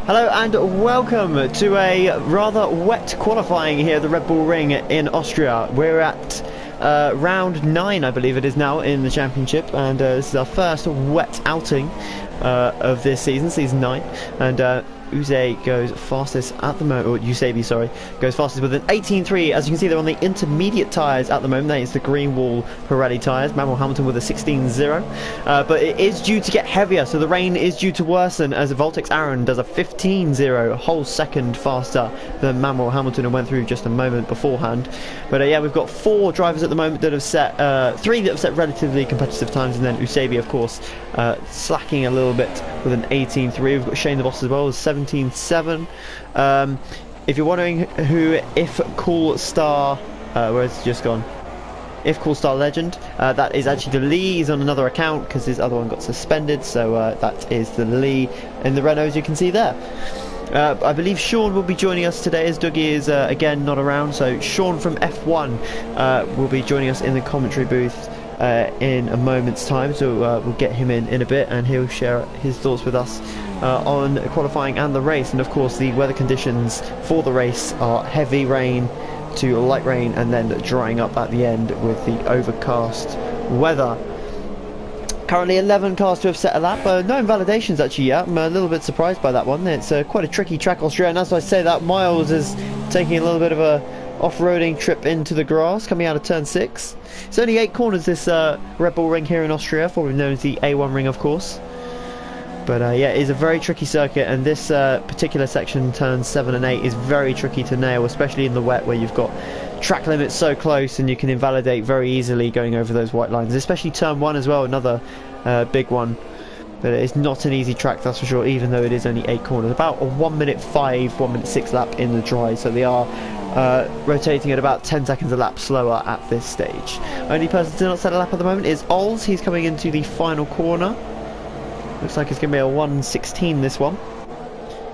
Hello and welcome to a rather wet qualifying here at the Red Bull Ring in Austria. We're at round 9, I believe it is now, in the championship, and this is our first wet outing of this season, season 9, and Uze goes fastest at the moment, or Usabi, sorry, goes fastest with an 18.3. As you can see, they're on the intermediate tyres at the moment. That is the green wall Pirelli tyres. Manuel Hamilton with a 16.0. But it is due to get heavier, so the rain is due to worsen as Voltex Aaron does a 15.0, a whole second faster than Manuel Hamilton, and went through just a moment beforehand. But yeah, we've got 4 drivers at the moment that have set, 3 that have set relatively competitive times, and then Usabi, of course, slacking a little bit with an 18.3. We've got Shane the Boss as well, with 17.7. If you're wondering who If Cool Star, where's it just gone? If Cool Star Legend, that is actually the Lee. He's on another account because his other one got suspended, so that is the Lee in the Renault, as you can see there. I believe Sean will be joining us today, as Dougie is again not around, so Sean from F1 will be joining us in the commentary booth in a moment's time, so we'll get him in a bit, and he'll share his thoughts with us on qualifying and the race. And of course the weather conditions for the race are heavy rain to light rain, and then drying up at the end with the overcast weather. Currently 11 cars to have set a lap. No invalidations actually yet. I'm a little bit surprised by that one. It's quite a tricky track, Austria, and as I say that, Miles is taking a little bit of a off-roading trip into the grass coming out of turn 6. It's only 8 corners, this Red Bull Ring here in Austria, formerly known as the A1 Ring, of course. But yeah, it is a very tricky circuit, and this particular section, turns 7 and 8, is very tricky to nail, especially in the wet where you've got track limits so close and you can invalidate very easily going over those white lines, especially turn 1 as well, another big one. But it's not an easy track, that's for sure, even though it is only 8 corners. About a 1:05, 1:06 lap in the dry, so they are rotating at about 10 seconds a lap slower at this stage. Only person to not set a lap at the moment is Ols. He's coming into the final corner. Looks like it's going to be a 1:16 this one.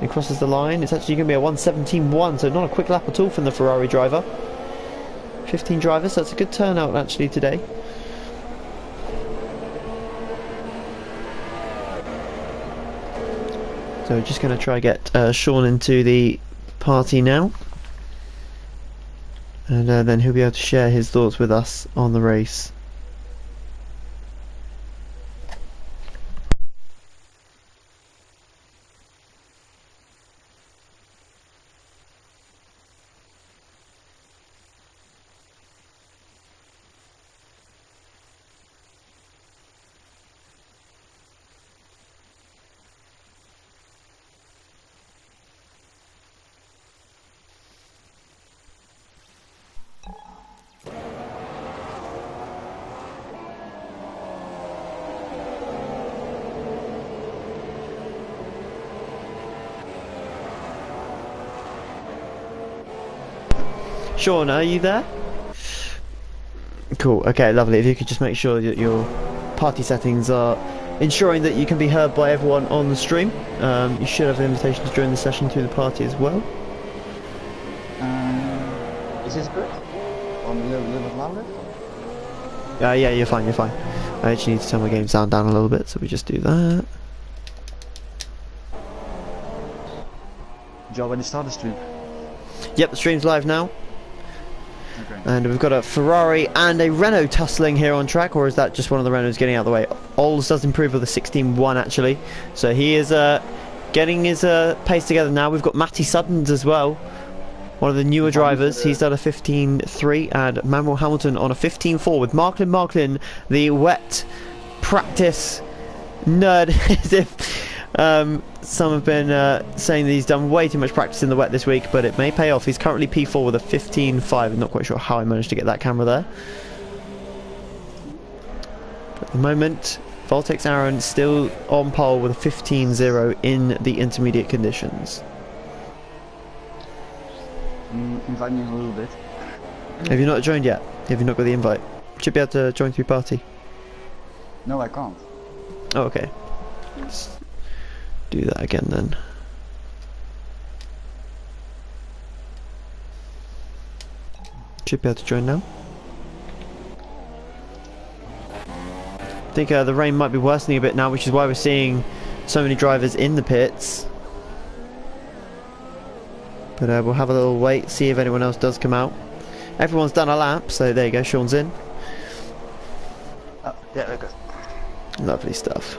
He crosses the line. It's actually going to be a 1:17.1, so not a quick lap at all from the Ferrari driver. 15 drivers, so that's a good turnout actually today. So just going to try get Sean into the party now, and then he'll be able to share his thoughts with us on the race. Sean, are you there? Cool, okay, lovely. If you could just make sure that your party settings are ensuring that you can be heard by everyone on the stream. You should have an invitation to join the session through the party as well. Is this good? Or a little bit louder? Yeah, you're fine, you're fine. I actually need to turn my game sound down a little bit, so we just do that. Did you already start the stream? Yep, the stream's live now. Okay. And we've got a Ferrari and a Renault tussling here on track, or is that just one of the Renaults getting out of the way? Ols does improve with a 16.1 actually, so he is getting his pace together now. We've got Matty Suddens as well, one of the newer drivers. He's done a 15.3, and Manuel Hamilton on a 15.4 with Marklin, the wet practice nerd, as if some have been saying that he's done way too much practice in the wet this week, but it may pay off. He's currently P4 with a 15.5. I'm not quite sure how I managed to get that camera there. But at the moment, Voltex Aaron still on pole with a 15.0 in the intermediate conditions. Invite me a little bit. Have you not joined yet? Have you not got the invite? Should be able to join through party. No, I can't. Oh, okay. Let's do that again then. Should be able to join now. I think the rain might be worsening a bit now, which is why we're seeing so many drivers in the pits. But we'll have a little wait, see if anyone else does come out. Everyone's done a lap, so there you go, Sean's in. Oh, yeah, we're good. Lovely stuff.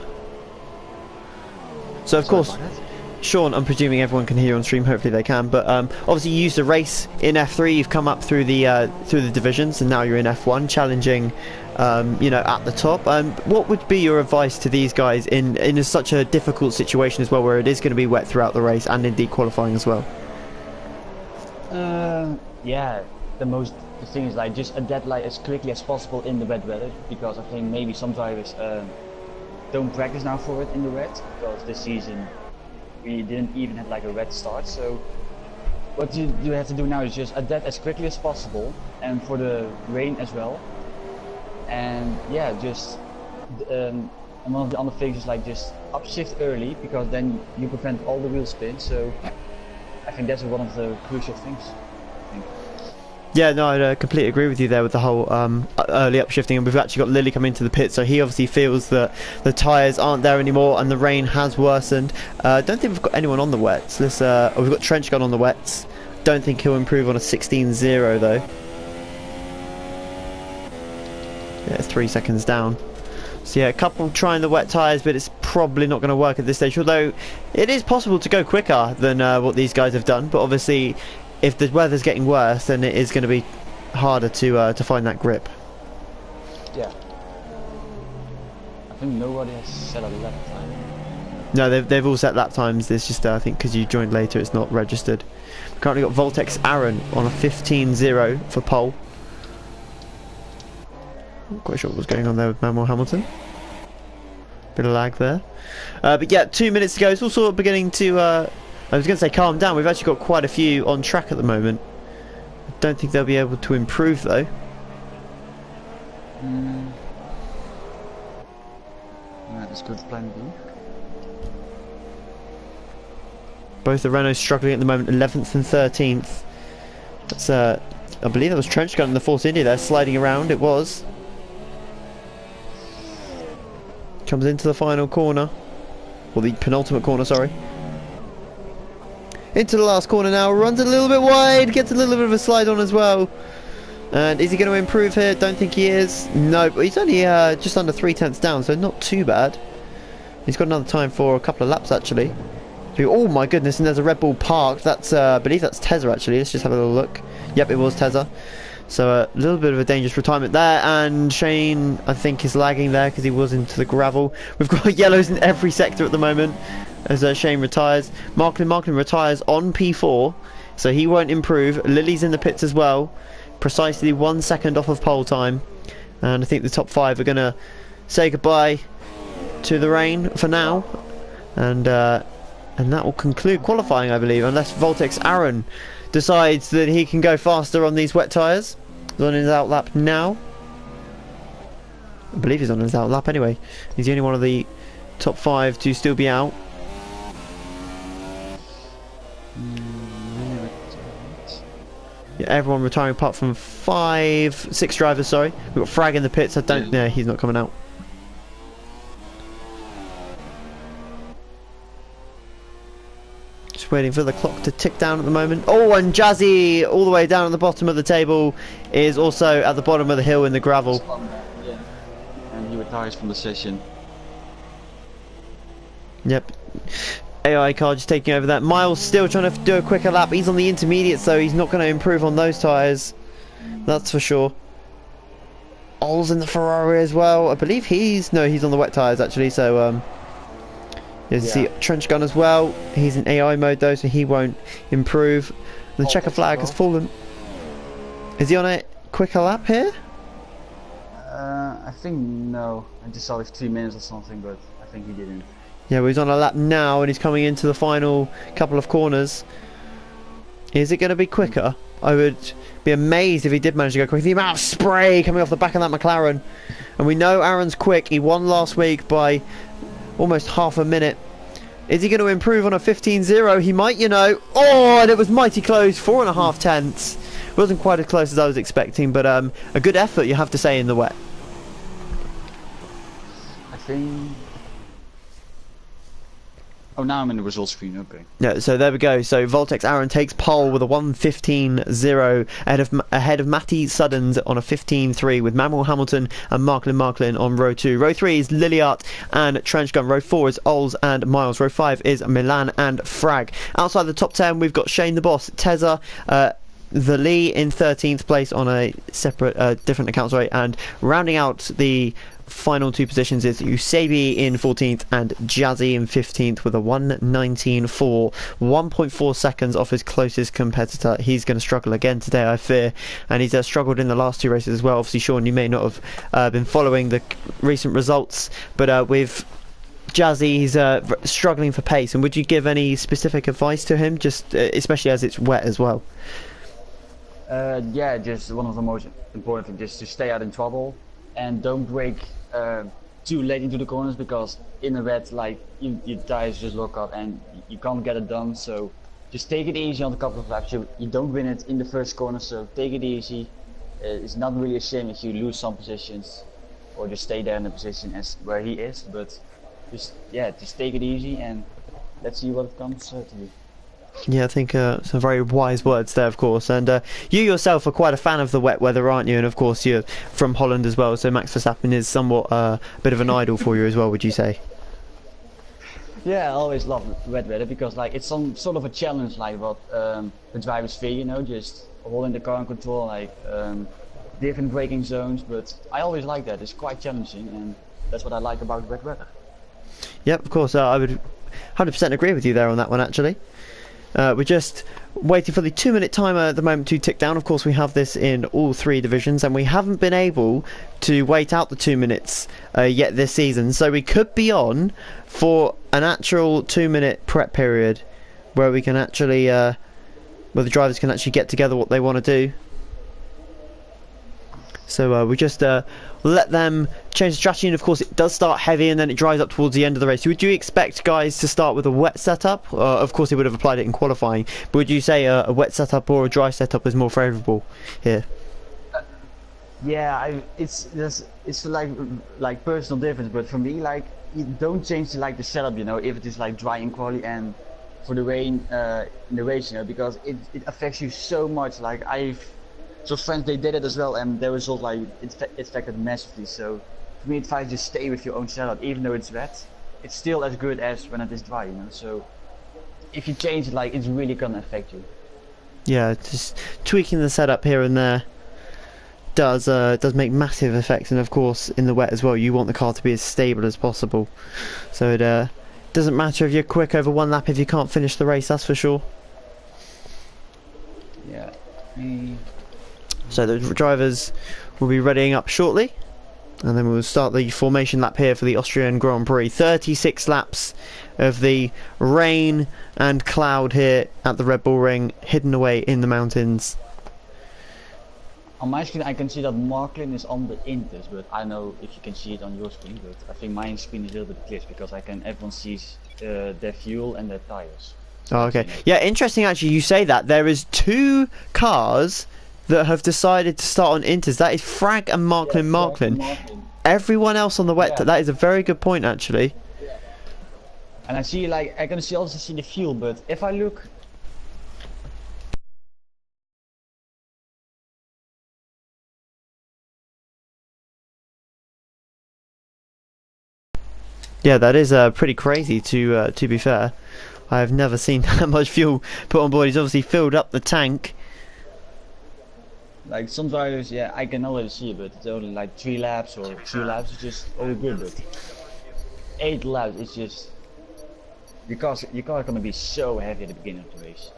So of course, Sean, I'm presuming everyone can hear you on stream. Hopefully they can. But obviously, you used a race in F3. You've come up through the divisions, and now you're in F1, challenging, you know, at the top. What would be your advice to these guys in such a difficult situation as well, where it is going to be wet throughout the race and indeed qualifying as well? Yeah, the thing is like just adapt like as quickly as possible in the wet weather, because I think maybe some drivers don't practice now for it in the wet, because this season we didn't even have like a wet start. So what you have to do now is just adapt as quickly as possible, and for the rain as well. And yeah, just and one of the other things is like just upshift early, because then you prevent all the wheel spin. So I think that's one of the crucial things, I think. Yeah, no, I completely agree with you there with the whole early upshifting, and we've actually got Lily coming into the pit, so he obviously feels that the tyres aren't there anymore and the rain has worsened. Don't think we've got anyone on the wets. We've got Trench Gun on the wets. Don't think he'll improve on a 16.0 though. Yeah, 3 seconds down. So yeah, a couple trying the wet tyres, but it's probably not going to work at this stage, although it is possible to go quicker than what these guys have done, but obviously if the weather's getting worse, then it is going to be harder to find that grip. Yeah. I think nobody has set a lap time. No, they've all set lap times. It's just I think because you joined later, it's not registered. We've currently got Voltex Aaron on a 15.0 for pole. Not quite sure what was going on there with Manuel Hamilton. Bit of lag there. But yeah, 2 minutes to go. It's all sort of beginning to I was going to say calm down. We've actually got quite a few on track at the moment. I don't think they'll be able to improve though. That's good plan B. Both the Renaults struggling at the moment, 11th and 13th. That's I believe that was Trench Gun in the Force India there, sliding around. It was. Comes into the final corner, or the penultimate corner, sorry. Into the last corner now, runs a little bit wide, gets a little bit of a slide on as well. And is he going to improve here? Don't think he is. No, but he's only just under 3/10 down, so not too bad. He's got another time for a couple of laps actually. Oh my goodness, and there's a Red Bull parked. That's I believe that's Tezza actually. Let's just have a little look. Yep, it was Tezza. So a little bit of a dangerous retirement there, and Shane I think is lagging there because he was into the gravel. We've got yellows in every sector at the moment as Shane retires. Marklin retires on P4, so he won't improve. Lily's in the pits as well, precisely 1 second off of pole time, and I think the top 5 are going to say goodbye to the rain for now, and that will conclude qualifying, I believe, unless Voltex Aaron decides that he can go faster on these wet tyres. He's on his outlap now. I believe he's on his outlap anyway. He's the only one of the top 5 to still be out. Yeah, everyone retiring apart from 6 drivers, sorry. We've got Frag in the pits. I don't know, he's not coming out. Just waiting for the clock to tick down at the moment. Oh, and Jazzy, all the way down at the bottom of the table, is also at the bottom of the hill in the gravel. Yeah. And he retires from the session. Yep. AI car just taking over that. Miles still trying to do a quicker lap. He's on the intermediate, so he's not going to improve on those tyres. That's for sure. Oll's in the Ferrari as well. I believe he's on the wet tyres actually, so you see Trench Gun as well. He's in AI mode though, so he won't improve. The checker flag has fallen. Is he on a quicker lap here? I think no. I just saw it 3 minutes or something, but I think he didn't. Yeah, well, he's on a lap now and he's coming into the final couple of corners. Is it going to be quicker? I would be amazed if he did manage to go quick. The amount of spray coming off the back of that McLaren. And we know Aaron's quick. He won last week by almost half a minute. Is he going to improve on a 15.0? He might, you know. Oh, and it was mighty close. 4.5 tenths. Wasn't quite as close as I was expecting, but a good effort, you have to say, in the wet. I think Oh, now I'm in the results screen. Okay. Yeah, so there we go. So Voltex Aaron takes pole with a 1:15.0 ahead of Matty Suddens on a 15.3 with Manuel Hamilton and Marklin on row 2. Row 3 is Liliart and Trenchgun. Row 4 is Ols and Miles. Row 5 is Milan and Frag. Outside the top 10, we've got Shane the Boss, Tezza, the Lee in 13th place on a separate, different account, sorry, and rounding out the final two positions is Usabi in 14th and Jazzy in 15th with a 1:19.4, 1.4 seconds off his closest competitor. He's going to struggle again today, I fear, and he's struggled in the last two races as well. Obviously, Sean, you may not have been following the recent results, but with Jazzy, he's struggling for pace. And would you give any specific advice to him, just especially as it's wet as well? Yeah, just one of the most important things, just to stay out in trouble and don't brake too late into the corners, because in the wet, like, your tires just lock up and you can't get it done. So just take it easy on a couple of laps. You don't win it in the first corner, so take it easy. It's not really a shame if you lose some positions or just stay there in the position as where he is, but just take it easy and let's see what comes to you. Yeah, I think some very wise words there, of course. And you yourself are quite a fan of the wet weather, aren't you? And of course you're from Holland as well, so Max Verstappen is somewhat a bit of an idol for you as well, would you say? Yeah, I always love wet weather because, like, it's some sort of a challenge, like what the drivers feel, you know, just holding the car in control, like different braking zones. But I always like that. It's quite challenging, and that's what I like about wet weather. Yep, of course. I would 100% agree with you there on that one, actually. We're just waiting for the 2-minute timer at the moment to tick down. Of course, we have this in all three divisions, and we haven't been able to wait out the 2 minutes yet this season. So we could be on for an actual 2-minute prep period where we can actually, where the drivers can actually get together what they want to do. So we just let them change the strategy, and of course it does start heavy and then it dries up towards the end of the race. Would you expect guys to start with a wet setup? Of course they would have applied it in qualifying, but would you say a wet setup or a dry setup is more favourable here? Yeah, it's like personal difference, but for me, like, you don't change the setup, you know, if it is like dry in quali and for the rain in the race, you know, because it affects you so much. Like, so friends, they did it as well, and the result, like, it affected massively. So for me, advice, just stay with your own setup, even though it's wet. It's still as good as when it is dry, you know. So if you change it, like, it's really gonna affect you. Yeah, just tweaking the setup here and there does make massive effects, and of course in the wet as well, you want the car to be as stable as possible. So it doesn't matter if you're quick over one lap if you can't finish the race, that's for sure. Yeah. So the drivers will be readying up shortly, and then we'll start the formation lap here for the Austrian Grand Prix. 36 laps of the rain and cloud here at the Red Bull Ring, hidden away in the mountains. On my screen I can see that Marklin is on the Inters, but I don't know if you can see it on your screen, but I think my screen is a little bit glitched because everyone sees their fuel and their tires. Oh, okay. Yeah, interesting actually you say that. There is 2 cars that have decided to start on Inters. That is Frag and Marklin. Everyone else on the wet, that is a very good point actually. Yeah. And I see, like, I can also see the fuel, but if I look, yeah, that is pretty crazy to be fair. I have never seen that much fuel put on board. He's obviously filled up the tank. like, some drivers, yeah, I can already see it, but it's only like 3 laps or 2 laps. It's just all good, but 8 laps, it's just, your car's gonna be so heavy at the beginning of the race.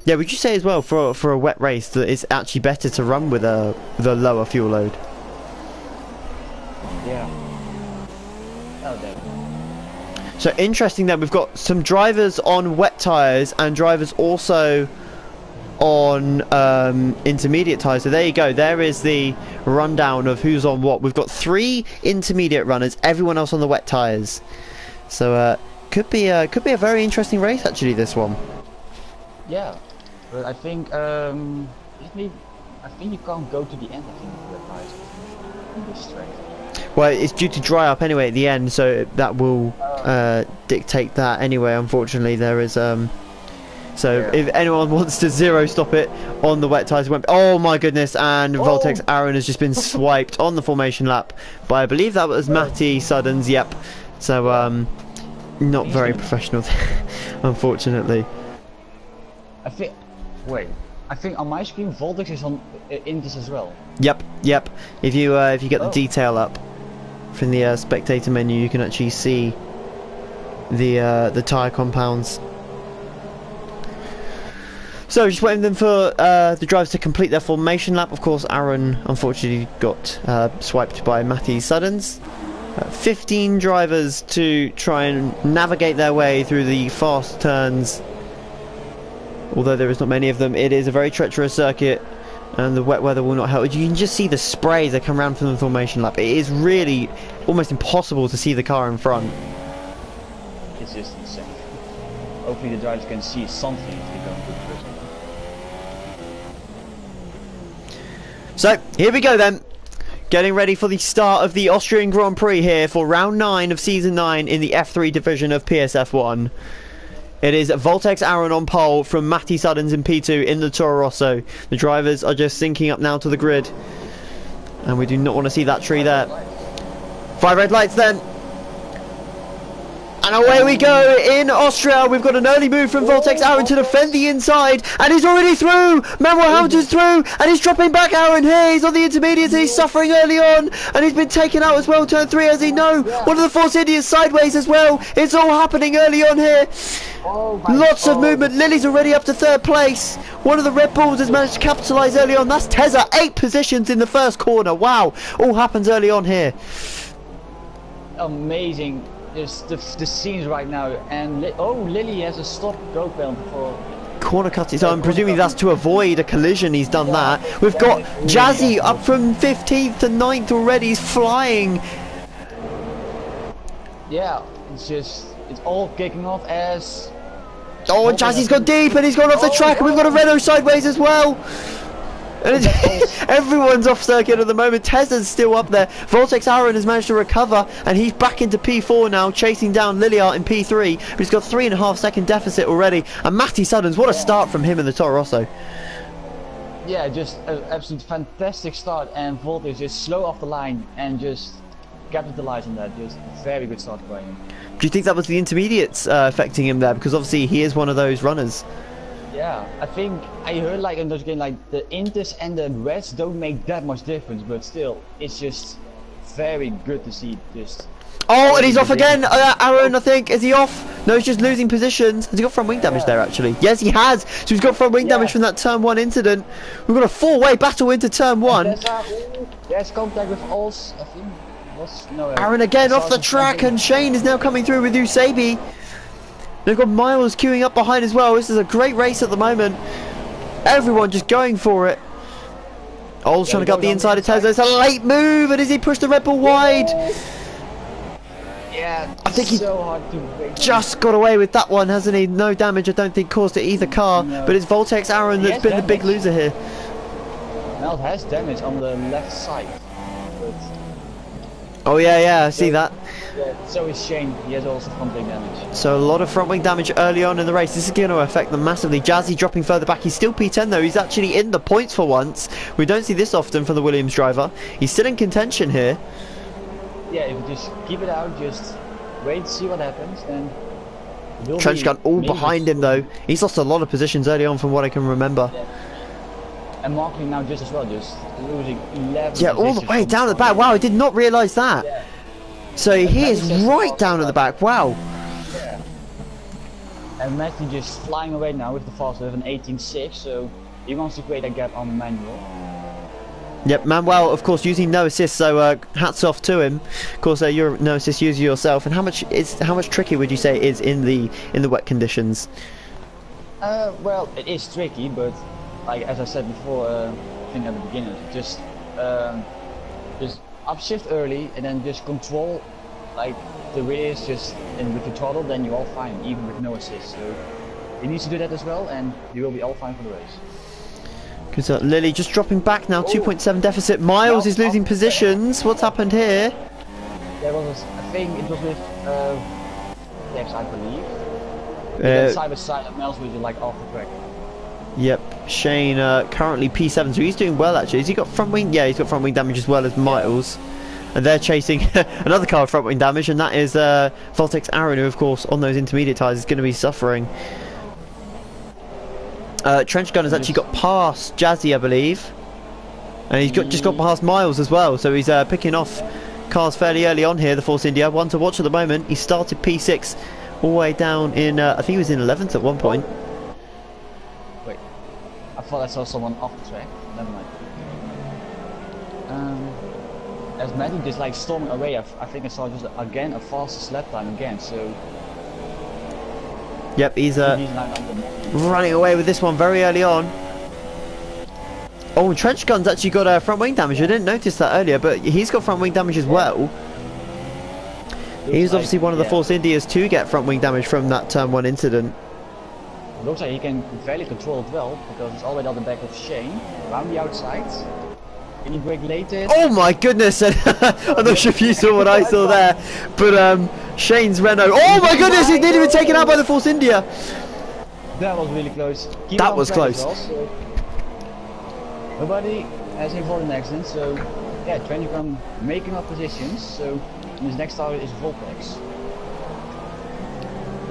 Yeah, would you say as well for a wet race that it's actually better to run with the lower fuel load? Yeah. Oh, definitely. So interesting that we've got some drivers on wet tyres and drivers also on intermediate tyres. So there you go, there is the rundown of who's on what. We've got 3 intermediate runners, everyone else on the wet tyres. So could be a very interesting race actually, this one. Yeah, but I think I think you can't go to the end, I think, with wet tires in this track. Well, it's due to dry up anyway at the end, so that will dictate that anyway. Unfortunately, there is so if anyone wants to zero stop it on the wet tyres, oh my goodness! And Voltex Aaron has just been swiped on the formation lap by, I believe that was Matty Suddens. Yep. So not very professional, unfortunately. I think. Wait. I think on my screen Voltex is on in this as well. Yep. If you get the detail up from the spectator menu, you can actually see the tyre compounds. So just waiting them for the drivers to complete their formation lap. Of course, Aaron unfortunately got swiped by Matty Suddens. 15 drivers to try and navigate their way through the fast turns. Although there is not many of them, it is a very treacherous circuit, and the wet weather will not help. You can just see the spray that come around from the formation lap. It is really almost impossible to see the car in front. It's just insane. Hopefully the drivers can see something if they don't do it. So, here we go then. Getting ready for the start of the Austrian Grand Prix here for round 9 of season 9 in the F3 division of PSF1. It is Voltex Aaron on pole from Matty Suddens in P2 in the Toro Rosso. The drivers are just syncing up now to the grid. And we do not want to see that tree there. 5 red lights then. And away we go in Austria. We've got an early move from Voltex Aaron to defend the inside. And he's already through. Manuel Hamilton's through. And he's dropping back Aaron here. He's on the intermediates and he's suffering early on. And he's been taken out as well. Turn 3 as he know. One of the Force Indians sideways as well. It's all happening early on here. Lots of movement. Lily's already up to 3rd place. One of the Red Bulls has managed to capitalise early on. That's Tezza. 8 positions in the first corner. Wow. All happens early on here. Amazing. Just the scenes right now, and Lily has a stop go belt for corner cut. So I'm presuming that's to avoid a collision. He's done that. We've got Jazzy up from 15th to 9th already. He's flying. Yeah, it's all kicking off as. Oh, and Jazzy's gone deep and he's gone off the track, and we've got a Renault sideways as well. And everyone's off circuit at the moment. Tezza's still up there. Voltex Aaron has managed to recover, and he's back into P4 now, chasing down Liliart in P3. But he's got 3.5 second deficit already. And Matty Suddens, what a start from him in the Toro Rosso. Yeah, just an absolute fantastic start, and Voltex just slow off the line and just capitalize on that. Just very good start by him. Do you think that was the intermediates affecting him there? Because obviously he is one of those runners. Yeah, I think I heard like in those games, like the Inters and the Reds don't make that much difference, but still, it's just very good to see just. Oh, and he's off again. Aaron, I think, is he off? No, he's just losing positions. Has he got front wing damage there? Actually, yes, he has. So he's got front wing damage from that turn 1 incident. We've got a 4-way battle into turn 1. There's contact with Ols. I think. Aaron again off the track, and Shane is now coming through with Usabi. They've got Miles queuing up behind as well. This is a great race at the moment. Everyone just going for it. Old's trying to get up the inside of Tesla. It's a late move, and as he pushed the Red Bull wide. Yeah, I think he so hard to just got away with that one, hasn't he? No damage, I don't think, caused to either car. No. But it's Voltex Aaron that's been the big loser here. Mel has damage on the left side. But oh yeah, I see that. Yeah, so is Shane. He has also front wing damage. So a lot of front wing damage early on in the race. This is going to affect them massively. Jazzy dropping further back. He's still P10 though. He's actually in the points for once. We don't see this often from the Williams driver. He's still in contention here. Yeah, if you just keep it out, just wait to see what happens, and Trench gun all behind him though. He's lost a lot of positions early on from what I can remember. Yeah. And Markley now just as well, just losing 11. Yeah, all the way down at the back. Wow, I did not realise that. Yeah. So he is right down at the back. Wow. Yeah. And Matthew just flying away now with the fast with an 18.6, so he wants to create a gap on Manuel. Yep, Manuel, of course, using no assist, so hats off to him. Of course, you're no assist user yourself. And how much tricky would you say it is in the wet conditions? Well, it is tricky, but like as I said before, I think at the beginning, just upshift early and then just control like the rears just with the throttle, then you're all fine, even with no assist. So you need to do that as well, and you will be all fine for the race. Because Lily just dropping back now, 2.7 deficit. Miles is losing positions. What's happened here? There was, I think it was with Dex, I believe. Side by side, and Miles was like off the track. Yep, Shane currently P7, so he's doing well actually. Has he got front wing? Yeah, he's got front wing damage as well as Miles. And they're chasing another car with front wing damage, and that is Voltex Aaron, who of course on those intermediate tyres is going to be suffering. Trench Gun has actually got past Jazzy, I believe. And he's just got past Miles as well, so he's picking off cars fairly early on here, the Force India. One to watch at the moment. He started P6 all the way down in, I think he was in 11th at one point. Wait, I thought I saw someone off the track. Never mind. As Matthew just like storming away, I think I saw just again a fastest lap time again, so... Yep, he's running away with this one very early on. Oh, Trench Gun's actually got front wing damage. I didn't notice that earlier, but he's got front wing damage as well. He's obviously one of the Force Indias to get front wing damage from that Turn 1 incident. Looks like he can fairly control it well, because it's all the way down the back of Shane, around the outside. Can he brake later? Oh my goodness! I'm not sure if you saw what I saw there, but Shane's Renault. Oh my goodness! He's nearly been taken out by the Force India. That was really close. That was close. Well, so nobody has involved in an accident, so yeah, Trench Gun making up positions. So his next target is Voltex.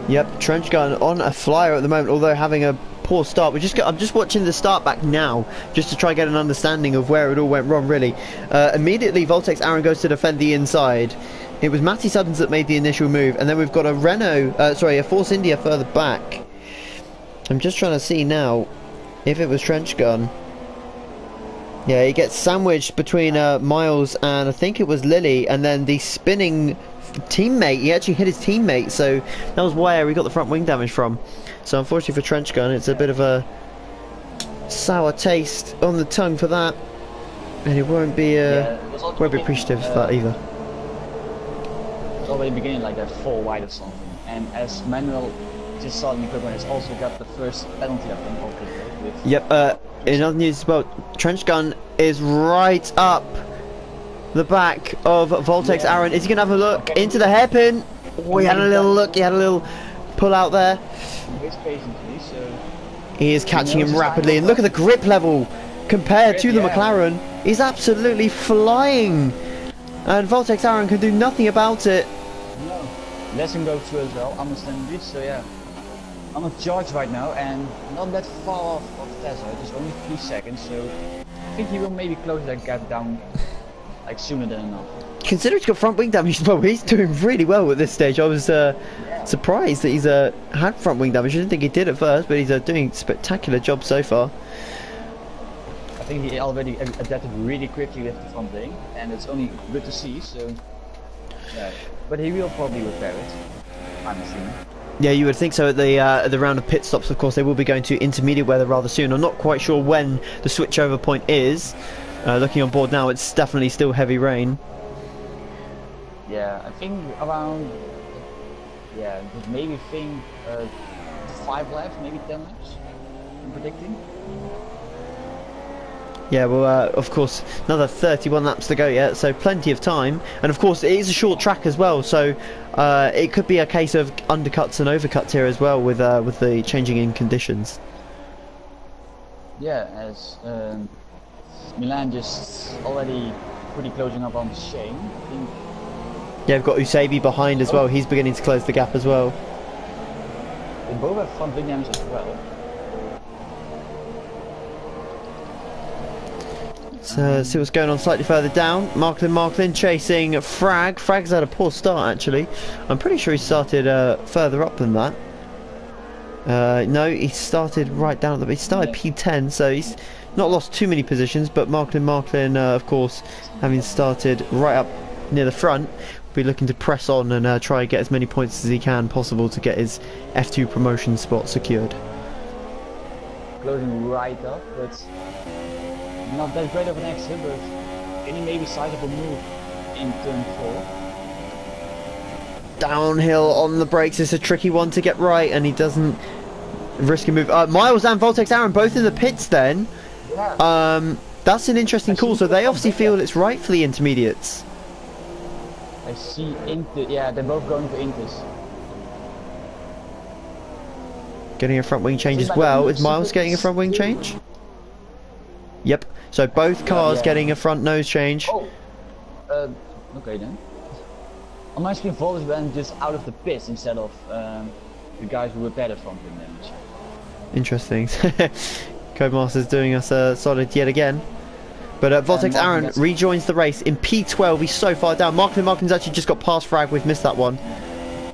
Yep, Trench Gun on a flyer at the moment, although having a poor start. I'm just watching the start back now, just to try and get an understanding of where it all went wrong, really. Immediately, Voltex Aaron goes to defend the inside. It was Matty Suddens that made the initial move, and then we've got a a Force India further back. I'm just trying to see now if it was Trench Gun. Yeah, he gets sandwiched between Miles and I think it was Lily, and then the spinning teammate, he actually hit his teammate, so that was where he got the front wing damage from. So unfortunately for Trench Gun, it's a bit of a sour taste on the tongue for that, and it won't be appreciative of that either. It's already beginning like that 4 wide or something, and as Manuel just saw in the equipment, has also got the first penalty I think of the with. Yep. In other news as well, Trench Gun is right up the back of Voltex Aaron. Is he going to have a look into the hairpin? Oh, he had a little look. He had a little pull out there. He is catching him rapidly, and look at the grip level compared to the McLaren. He's absolutely flying, and Voltex Aaron can do nothing about it. No, lets him go through as well, understandably. So yeah, I'm on charge right now, and not that far off of Tesla. Just only 3 seconds, so I think he will maybe close that gap down like sooner than enough. Considering he's got front wing damage as well, he's doing really well at this stage. I was surprised that he's had front wing damage. I didn't think he did at first, but he's doing a spectacular job so far. I think he already adapted really quickly with the front wing, and it's only good to see. So yeah, but he will probably repair it, I'm assuming. Yeah, you would think so. At the round of pit stops, of course, they will be going to intermediate weather rather soon. I'm not quite sure when the switchover point is. Looking on board now, it's definitely still heavy rain. Yeah, I think around, maybe 5 laps, maybe 10 laps, I'm predicting. Yeah, well, of course, another 31 laps to go yet, so plenty of time. And of course, it is a short track as well, so it could be a case of undercuts and overcuts here as well with the changing in conditions. Yeah, as Milan just already pretty closing up on Shane, I think. Yeah, we've got Usabi behind as well. He's beginning to close the gap as well. They both have front wing damage as well. So see what's going on slightly further down. Marklin chasing Frag. Frag's had a poor start actually. I'm pretty sure he started further up than that. No, he started right down at the. He started P10, so he's not lost too many positions. But Marklin, of course, having started right up near the front, will be looking to press on and try and get as many points as he can possible to get his F2 promotion spot secured. Closing right up, but not that great of an exit, but any maybe sizable move in turn 4. Downhill on the brakes is a tricky one to get right, and he doesn't risk a move. Miles and Voltex Aaron both in the pits then. Yeah. That's an interesting call, so they obviously feel it's right for the intermediates. I I see Inter. Yeah, they're both going for Inters. Getting a front wing change as well. Is Miles getting a front wing change? Yep. So both cars getting a front nose change. Oh. Okay then. On my screen, Voltes went just out of the pits instead of the guys who were better front wing damage. Interesting. Codemaster's doing us a solid yet again. But Voltex Aaron rejoins the race in P12. He's so far down. Marklin's actually just got past frag. We've missed that one.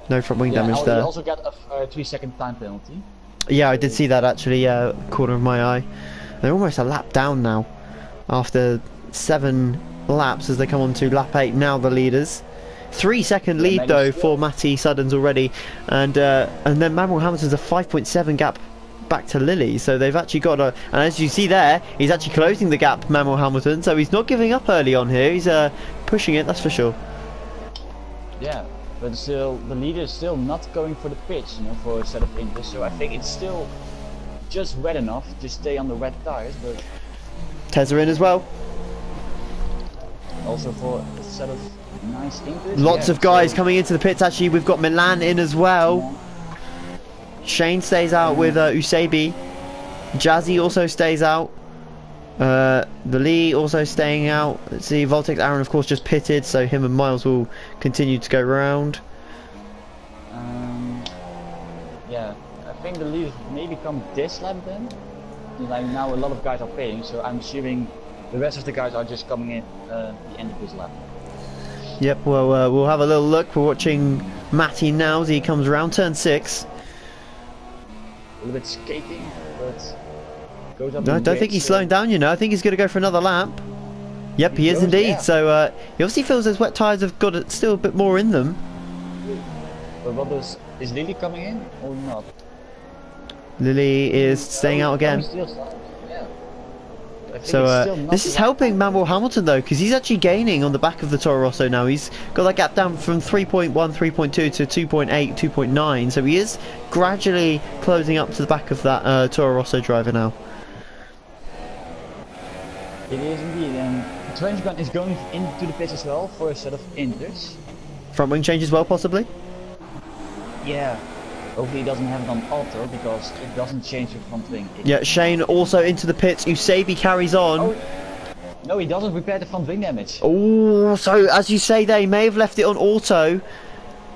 No front wing damage there. He also got a 3-second time penalty. Yeah, I did see that actually. Corner of my eye. They're almost a lap down now. After 7 laps as they come on to lap 8. Now the leaders. 3-second lead though for Matty Suddens already. And then Manuel Hamilton's a 5.7 gap back to Lily, so they've actually got a, and as you see there, he's actually closing the gap, Manuel Hamilton, so he's not giving up early on here. He's pushing it, that's for sure. Yeah, but still the leader is still not going for the pitch, you know, for a set of Inters, so I think it's still just wet enough to stay on the wet tires. But Tezza in as well, also for a set of nice Inters. lots of guys coming into the pits. Actually, we've got Milan in as well. Shane stays out with Usabi. Jazzy also stays out. The Lee also staying out. Let's see, Voltex Aaron of course just pitted, so him and Miles will continue to go round. Yeah, I think the leaders maybe come this lap then. Like now a lot of guys are paying, so I'm assuming the rest of the guys are just coming in the end of this lap. Yep, well we'll have a little look. We're watching Matty now as he comes around turn 6. A little bit skating, but goes up. No, I don't think he's slowing down, you know. I think he's going to go for another lap. Yep, he is indeed. Yeah. So he obviously feels those wet tyres have got still a bit more in them. But what is Lily coming in or not? Lily is staying out again. So this is helping Manuel Hamilton though, because he's actually gaining on the back of the Toro Rosso now. He's got that gap down from 3.1, 3.2 to 2.8, 2.9. So he is gradually closing up to the back of that Toro Rosso driver now. It is indeed, and Trenchgun is going into the pits as well for a set of Inters. Front wing change as well, possibly? Yeah. Hopefully he doesn't have it on auto because it doesn't change the front wing. Yeah, Shane also into the pits. Usabi carries on. Oh. No, he doesn't repair the front wing damage. Oh, so as you say, they may have left it on auto,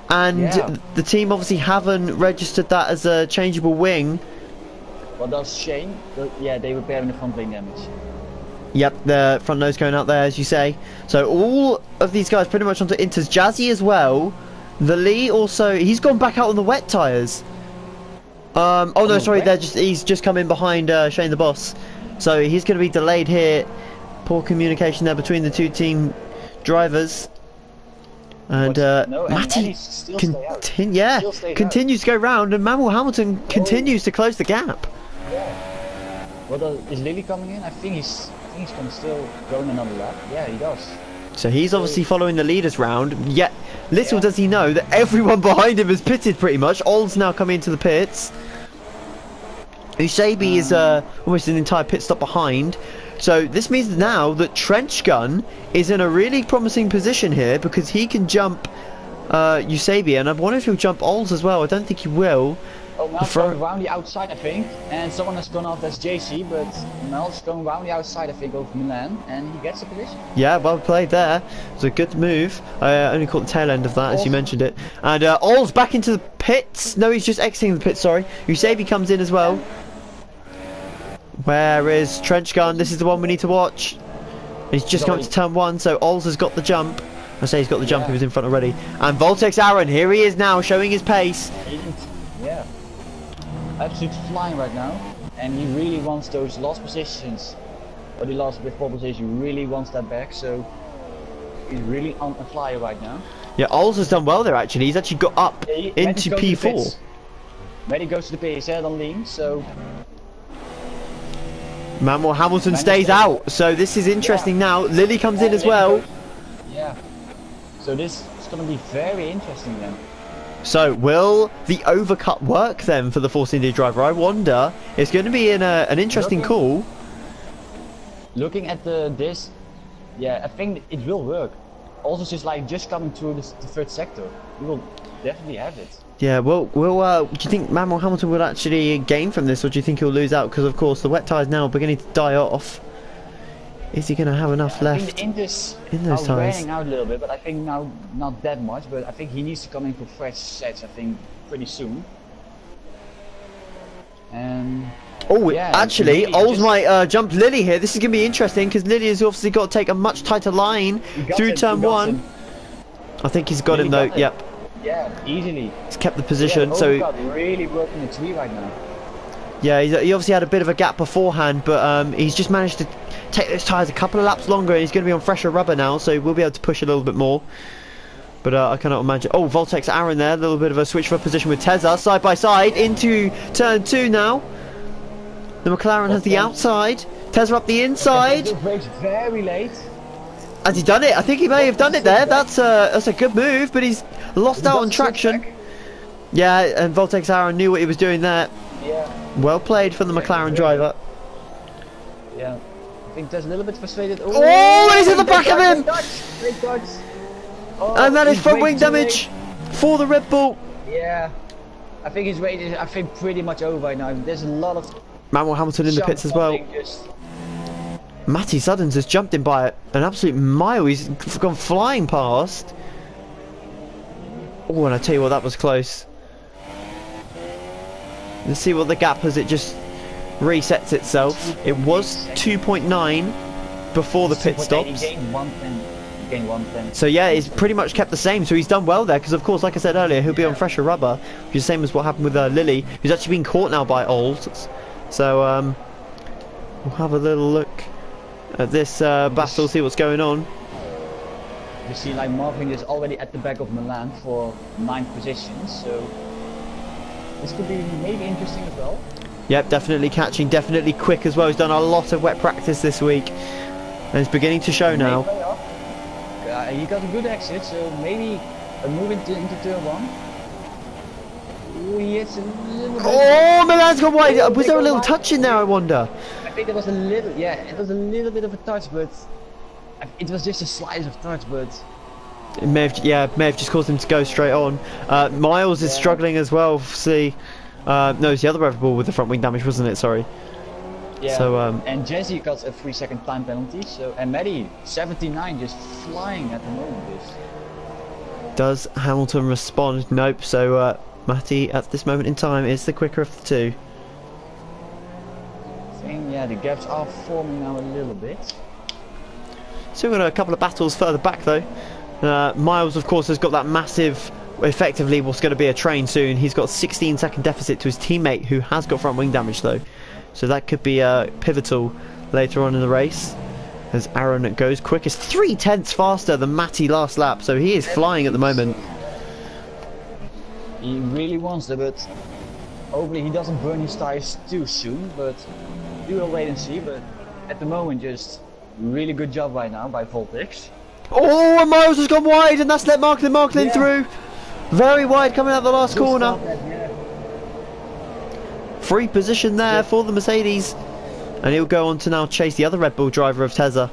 and the team obviously haven't registered that as a changeable wing. What does Shane? Yeah, they repairing the front wing damage. Yep, the front nose going out there, as you say. So all of these guys pretty much onto Inters. Jazzy as well. The Lee also, he's gone back out on the wet tyres. Oh no, sorry, he's just come in behind Shane the Boss. So he's going to be delayed here. Poor communication there between the two team drivers. And Matty continues to go round, and Manuel Hamilton continues to close the gap. Yeah. Well, is Lily coming in? I think he's going to still go in another lap. Yeah, he does. So he's obviously following the leaders round, yet little does he know that everyone behind him has pitted pretty much. Old's now coming into the pits. Usabi is almost an entire pit stop behind. So this means now that Trenchgun is in a really promising position here because he can jump Usabi, and I wonder if he'll jump Olds as well. I don't think he will. Oh, Mel's going around the outside, I think, and someone has gone off as JC, but Mel's going around the outside, I think, over Milan, and he gets the position. Yeah, well played there. It was a good move. I only caught the tail end of that, as you mentioned it. And Olds back into the pits. No, he's just exiting the pits, sorry. Usabi comes in as well. Where is Trenchgun? This is the one we need to watch. He's just come to turn 1, so Olds has got the jump. I say he's got the jump, he was in front already. And Voltex Aaron, here he is now, showing his pace. Yeah. Absolute flying right now, and he really wants those lost positions. But he lost with pole position, he really wants that back, so he's really on a flyer right now. Yeah, Olds has done well there actually. He's actually got up into P4. When he goes to the PSF on lean, so Manuel Hamilton stays out, so this is interesting now. Lily comes in as well. Yeah. So this is going to be very interesting then. So will the overcut work then for the Force India driver? I wonder. It's going to be in an interesting call. Looking at this, yeah, I think it will work. also just coming through the third sector, we will definitely have it. Yeah, well, do you think Manuel Hamilton will actually gain from this, or do you think he'll lose out? Because of course the wet tyres now are beginning to die off. Is he going to have enough left in those tyres? wearing out a little bit, but I think now not that much. But I think he needs to come in for fresh sets. I think pretty soon. And oh, yeah, actually, really Ols might jump Lily here. This is going to be interesting because Lily has obviously got to take a much tighter line through turn 1. I think he's got him though. Yep. Yeah, easily. He's kept the position. Yeah, So really working the tree right now. yeah, he obviously had a bit of a gap beforehand, but he's just managed to take those tyres a couple of laps longer, and he's going to be on fresher rubber now, so we'll be able to push a little bit more. But I cannot imagine. Oh, Voltex Aaron there, a little bit of a switch for position with Tezza, side by side into turn 2 now. The McLaren has the outside, Tezza up the inside. He brakes very late. Has he done it? I think he may have done it there. That's a good move, but he's lost out on traction. Yeah, and Voltex Aaron knew what he was doing there. Yeah. Well played from the McLaren driver. Yeah. I think that's a little bit frustrated. Oh, and he's at the back of him! Great dodge. Oh, And that is front wing damage for the Red Bull. Yeah. I think his rate is, pretty much over right now. There's a lot of Manuel Hamilton in the pits as well. Matty Suddens has jumped in by an absolute mile. He's gone flying past. Oh, and I tell you what, that was close. Let's see what the gap as it just resets itself. It was 2.9 before the pit stops. He gained 110. So yeah, it's pretty much kept the same. So he's done well there because, of course, like I said earlier, he'll be on fresher rubber, which is the same as what happened with Lily, who's actually been caught now by Ols. So we'll have a little look at this battle, see what's going on. You see, like Marvin is already at the back of Milan for 9th position, so this could be maybe interesting as well. Yep, definitely catching, definitely quick as well. He's done a lot of wet practice this week, and it's beginning to show now. He got a good exit, so maybe a move into turn 1. Ooh, he hits a little bit. Oh, Milan's gone wide. Was there a little touch in there, I wonder? I think there was a little, yeah, it was a little bit of a touch, but it was just a slice of touch, but it may have just caused him to go straight on. Miles is struggling as well. See, no, it's the other Red Bull with the front wing damage, wasn't it? Sorry. Yeah. So and Jesse got a 3-second time penalty. So and Maddie 79 just flying at the moment. Does Hamilton respond? Nope. So Matty at this moment in time is the quicker of the two. I think yeah, the gaps are forming now a little bit. So we've got a couple of battles further back though. Miles, of course, has got that massive, effectively what's going to be a train soon. He's got 16-second deficit to his teammate who has got front wing damage though. So that could be pivotal later on in the race. As Aaron goes quickest, 3/10 faster than Matty last lap. So he is flying at the moment. He really wants to, but hopefully he doesn't burn his tires too soon. But we will wait and see. But at the moment, just really good job right now by Voltex. Oh, and Miles has gone wide, and that's let Marklin through. Very wide coming out the last corner. Free position there for the Mercedes. And he'll go on to now chase the other Red Bull driver of Tezza.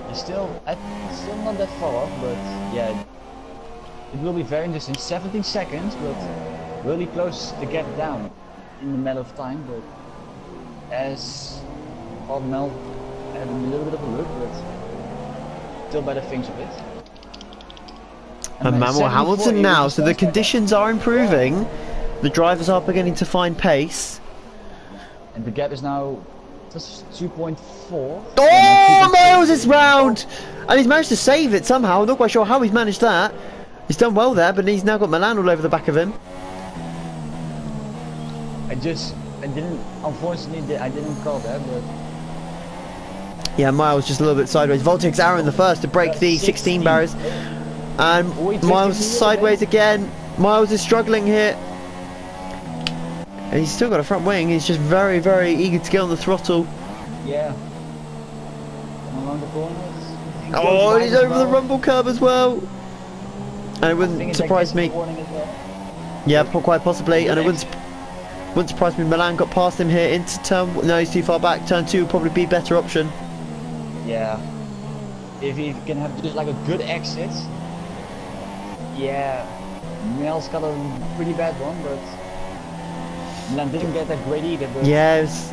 He's still not that far off, but yeah, it will be very interesting. 17 seconds, but really close the gap down in the matter of time. But as Mel had a little bit of a look, but still better things of it. And Manuel Hamilton now, so the conditions are improving. The drivers are beginning to find pace. And the gap is now just 2.4. Oh, Miles is round! And he's managed to save it somehow. I'm not quite sure how he's managed that. He's done well there, but he's now got Milan all over the back of him. Unfortunately, I didn't call that, but yeah, Miles just a little bit sideways. Voltex Aaron the first to break the 16 barriers. And Miles sideways again. Miles is struggling here. And he's still got a front wing. He's just very, very eager to get on the throttle. Yeah. Along the corners. Oh, and he's over the rumble curb as well. And it wouldn't surprise me. Yeah, quite possibly. And it wouldn't surprise me. Milan got past him here into turn. No, he's too far back. Turn 2 would probably be a better option. Yeah. if he can have just like a good exit, yeah, Mel's got a pretty bad one, but Milan didn't get that great either. But Yeah, it was,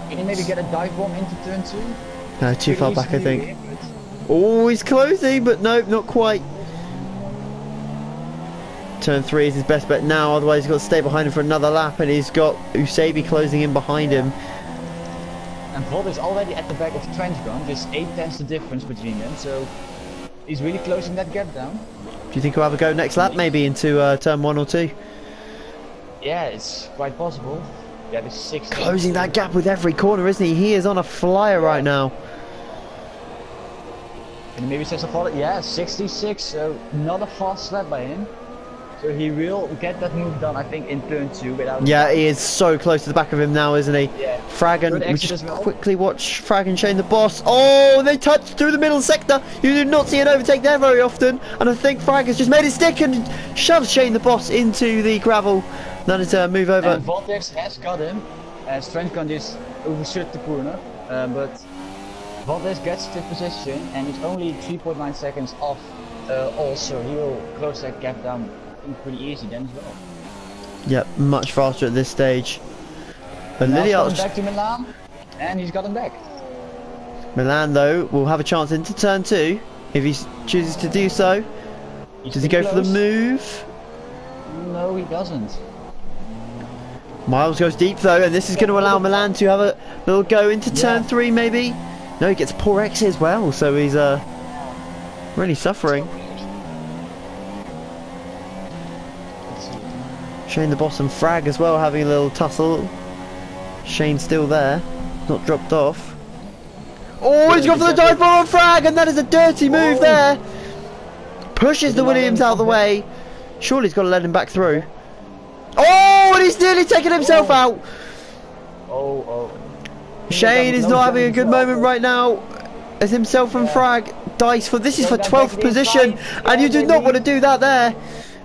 can he maybe get a dive bomb into turn 2? no, too far back, I think. Here, but Oh, he's closing, but no, not quite. Turn 3 is his best bet now, otherwise he's got to stay behind him for another lap, and he's got Usabi closing in behind him. And Vod is already at the back of Trench Gun, just 8/10 the difference between them, so he's really closing that gap down. Do you think he'll have a go next lap, maybe into turn 1 or 2? Yeah, it's quite possible. Yeah, this 6. Closing that gap with every corner, isn't he? He is on a flyer right now. And maybe says a follow. Yeah, 66, so not a fast lap by him. So he will get that move done, I think, in turn 2 without. Yeah, he is so close to the back of him now, isn't he? Yeah. Fragan, Good we exit just as well. quickly watch Fragan Shane the boss. Oh, they touched through the middle sector. You do not see an overtake there very often. And I think Fragan's just made it stick and shoves Shane the boss into the gravel. That is a move over. And Voltex has got him, as Trench Gun just overshot the corner, but Voltex gets 5th position and he's only 3.9 seconds off also. He will close that gap down pretty easy then as well. Yep, much faster at this stage. But Now Lily coming back to Milan, and he's got him back. Milan, though, will have a chance into turn 2 if he chooses to do so. Does he go for the move? No, he doesn't. Miles goes deep though, and this is going to allow Milan to have a little go into turn 3 maybe. No, he gets poor exit as well, so he's really suffering. Shane the boss and Frag as well having a little tussle. Shane still there, not dropped off. Oh, he's gone for the dive bomb on Frag, and that is a dirty move there. Pushes the Williams out of the way. Surely he's got to let him back through. Oh, and he's nearly taken himself out. Oh. Shane is not having a good moment right now, as himself and Frag dice for this is for 12th position, and you do not want to do that there.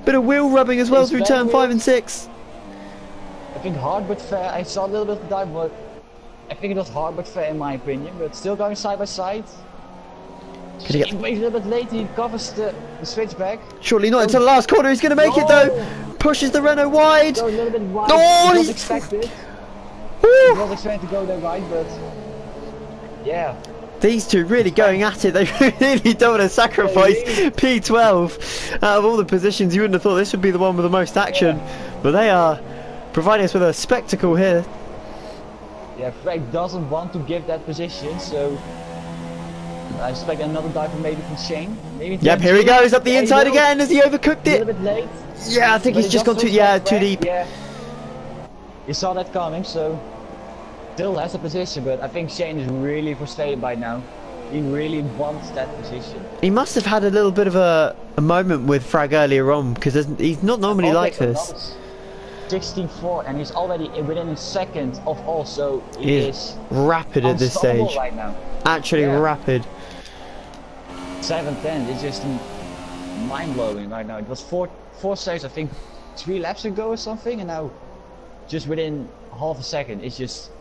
Bit of wheel rubbing as well through turn 5 and 6. I think hard but fair. I saw a little bit of dive, but I think it was hard but fair in my opinion. But still going side by side. Shane waits a little bit late. He covers the switchback. Surely not into the last corner. He's going to make it though. Pushes the Renault wide. Go a little bit wide. Oh, He he's was expected. He was expected to go there wide, but yeah. These two really going at it. They really don't want to sacrifice P12. Out of all the positions, you wouldn't have thought this would be the one with the most action. But they are providing us with a spectacle here. Yeah, Frank doesn't want to give that position, so I expect another dive maybe from Shane. Maybe Yep, here he goes up the inside again as he overcooked a it. little bit late. Yeah, I think he's just gone too too deep. Yeah. You saw that coming, so still has a position, but I think Shane is really frustrated by now. He really wants that position. He must have had a little bit of a moment with Frag earlier on, because he's not normally like this. 16-4, and he's already within a second of also. He is rapid at this stage. Right now. Actually rapid. 7-10, it's just mind-blowing right now. It was four saves, I think 3 laps ago or something, and now just within half a second, it's just,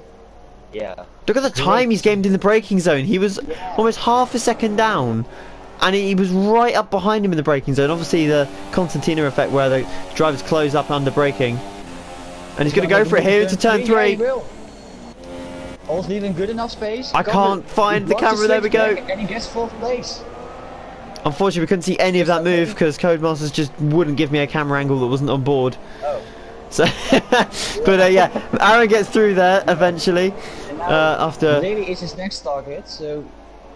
yeah. Look at the time he's gained in the braking zone. He was almost half a second down, and he was right up behind him in the braking zone. Obviously the Constantina effect where the drivers close up under braking. And he's going to go for it here into turn 3. All's leaving good enough space. I can't find the camera, there we go. And he gets 4th place. Unfortunately we couldn't see any of that move because Codemasters just wouldn't give me a camera angle that wasn't on board. Oh. So, but yeah, Aaron gets through there eventually. After Lily is his next target, so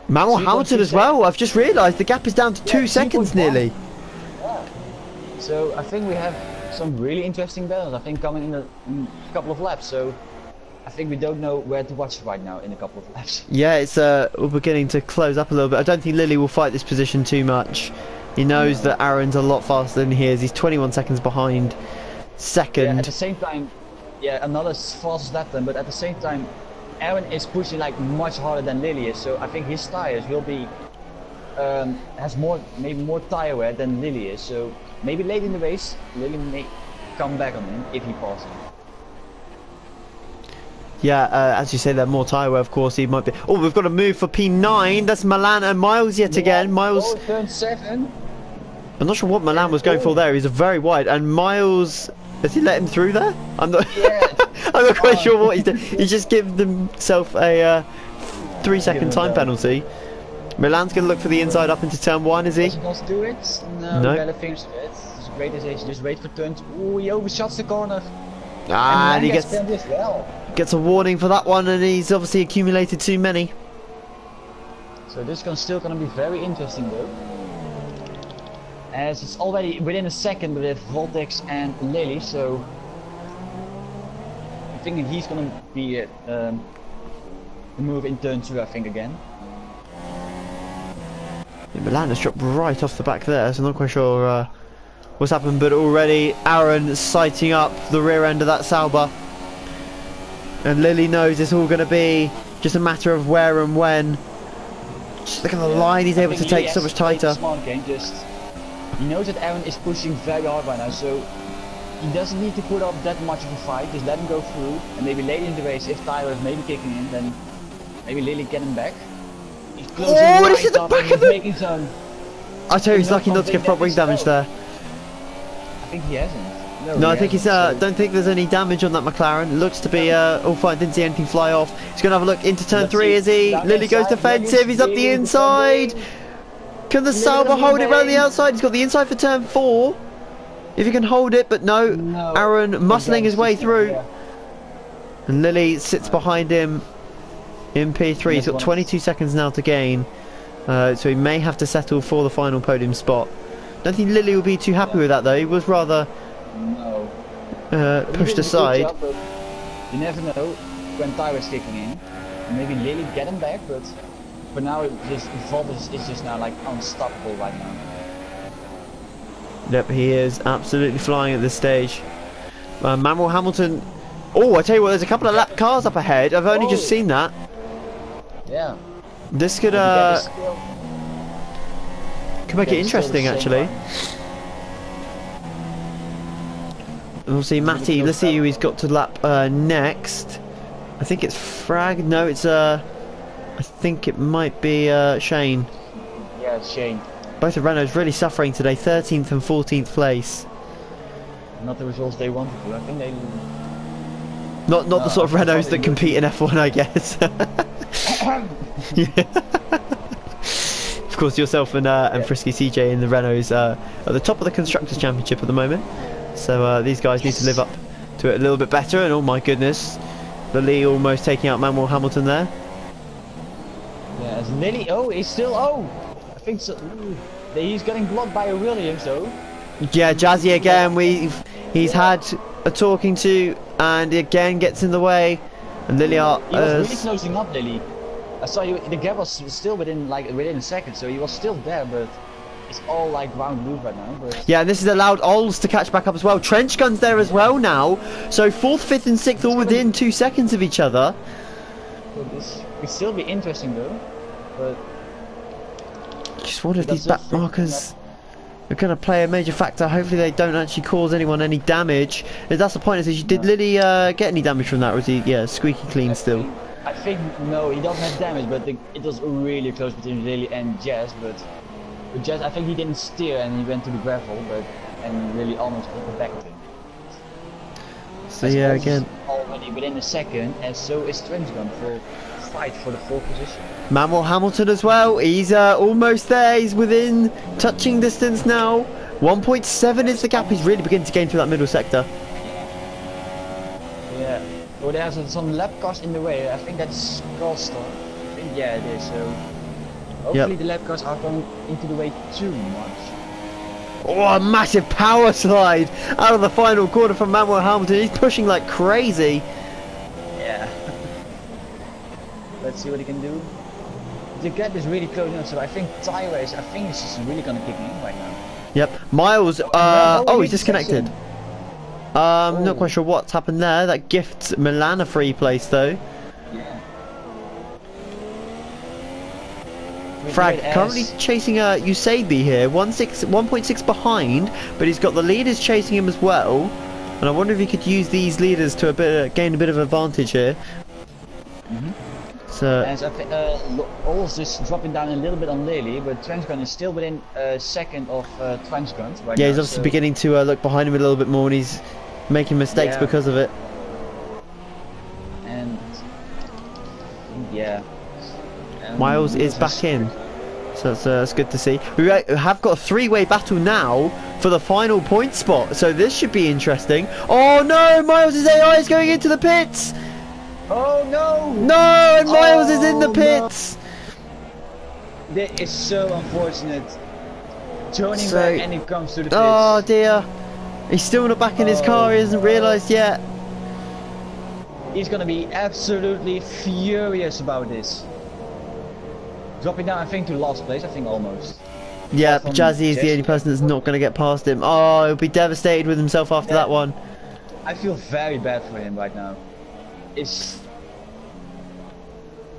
Manuel Hamilton as well. I've just realised the gap is down to 2 seconds nearly. Yeah. So I think we have some really interesting battles. I think coming in a couple of laps. So I think we don't know where to watch right now in a couple of laps. Yeah, it's we're beginning to close up a little bit. I don't think Lily will fight this position too much. He knows that Aaron's a lot faster than he is. He's 21 seconds behind second. Yeah, at the same time, yeah, another fast lap then, but at the same time, Aaron is pushing like much harder than Lily is. So I think his tires will be has maybe more tire wear than Lily is. So maybe late in the race, Lily may come back on him if he passes him. Yeah, as you say, they're more tyre wear, of course. He might be. Oh, we've got a move for P9. That's Milan and Miles yet again. Miles. Oh, turn 7. I'm not sure what Milan was going for there. He's a very wide, and Miles. Has he let him through there? I'm not. Yeah. I'm not quite sure what he's doing. He's just given himself a 3-second time penalty. Milan's going to look for the inside up into turn 1, is he? Does he not do it? No. Better finish it. It's great as he just wait for turns. Oh, he overshots the corner. And he gets as well. Gets a warning for that one, and he's obviously accumulated too many. So this is still going to be very interesting though, as it's already within a second with Voltex and Lily. So I'm thinking he's going to be the move in turn 2, I think, again. Yeah, Milan has dropped right off the back there, so I'm not quite sure what's happened, but already Aaron sighting up the rear end of that Sauber. And Lily knows it's all going to be just a matter of where and when. Just look at the line he's able to take so much tighter. Smart game, he knows that Aaron is pushing very hard right now, so he doesn't need to put up that much of a fight. Just let him go through, and maybe later in the race, if Tyler is maybe kicking in, then maybe Lily get him back. He's closing this is the up back and of he's him! making some. I tell you, he's lucky not to get front wing damage there. I think he hasn't. No, I think he's. Don't think there's any damage on that McLaren. Looks to be all fine. Didn't see anything fly off. He's going to have a look into turn 3. Is he? Lily goes defensive. He's up the inside. Can the Sauber hold it round the outside? He's got the inside for turn 4. If he can hold it, but no. Aaron muscling his way through. And Lily sits behind him in P3. He's got 22 seconds now to gain. So he may have to settle for the final podium spot. Don't think Lily will be too happy with that though. He was rather pushed aside. Job, you never know when Tyler's kicking in. Maybe Lily get him back, but for now this Voltes is just now like unstoppable right now. Yep, he is absolutely flying at this stage. Manuel Hamilton. Oh, I tell you what, there's a couple of lap cars up ahead. I've only just seen that. Yeah. This could make it interesting actually. We'll see Matty. Let's see who he's got to lap next. I think it's Frag. No, it's I think it might be Shane. Yeah, it's Shane. Both of Renault's really suffering today. 13th and 14th place. Not the results they wanted to. I think they. Not the sort of Renaults that compete in F1, I guess. Yeah. Of course, yourself and Frisky CJ in the Renaults at the top of the Constructors' Championship at the moment. So these guys need to live up to it a little bit better. And oh my goodness, Lily almost taking out Manuel Hamilton there. Yeah, it's Lily. Oh, he's still. Oh, I think so. Ooh. He's getting blocked by a Williams though. Yeah, Jazzy again. He's had a talking to, and again gets in the way. And Lily are. He was really closing up, Lily. I saw you. The gap was still within a second, so he was still there, but. It's all like round loop right now. But yeah, and this has allowed Ols to catch back up as well. Trench Gun's there as well now. So 4th, 5th and 6th all within 2 seconds of each other. So this could still be interesting though. But just wonder if these back markers are going to play a major factor. Hopefully they don't actually cause anyone any damage. If that's the point, is did Lily get any damage from that, or is he squeaky clean still? I think no, he doesn't have damage, but it was really close between Lily and Jazz. But Jazz, I think he didn't steer and he went to the gravel, and really almost hit the back of him. So yeah, again, already within a second, and so is Trench Gun for fight for the 4th position. Manuel Hamilton as well. He's almost there. He's within touching distance now. 1.7 is the gap. He's really beginning to gain through that middle sector. Yeah. Well, there's some lap cars in the way. I think that's Costa. I think yeah, it is. So. Hopefully the lap cars are going into the way too much. Oh, a massive power slide out of the final quarter from Manuel Hamilton. He's pushing like crazy. Yeah. Let's see what he can do. The gap is really close now, so I think Tyrese, I think this is really going to kick in right now. Yep. Miles, he's disconnected. Not quite sure what's happened there. That gifts Milan a free place though. Yeah. Frag currently chasing Usabi here, 1.6 behind, but he's got the leaders chasing him as well. And I wonder if he could use these leaders to gain a bit of advantage here. So And so I think Ols is dropping down a little bit on Lily, but Transgun is still within a second of Transgun right yeah, now. he's obviously beginning to look behind him a little bit more, and he's making mistakes Yeah. because of it. And yeah. Miles is back in, so that's good to see. We have got a three-way battle now for the final point spot, so this should be interesting. Oh no, Miles' AI is going into the pits! Oh no! No, and Miles is in the Oh, pits! That is so unfortunate. Turning So- back and it comes to the pits. Oh dear. He's still not back in his car, he hasn't realised yet. He's gonna be absolutely furious about this. Dropping down, I think, to last place, I think almost. Yeah, From Jazzy is the Jesse. only person that's not going to get past him. Oh, he'll be devastated with himself after that one. I feel very bad for him right now. I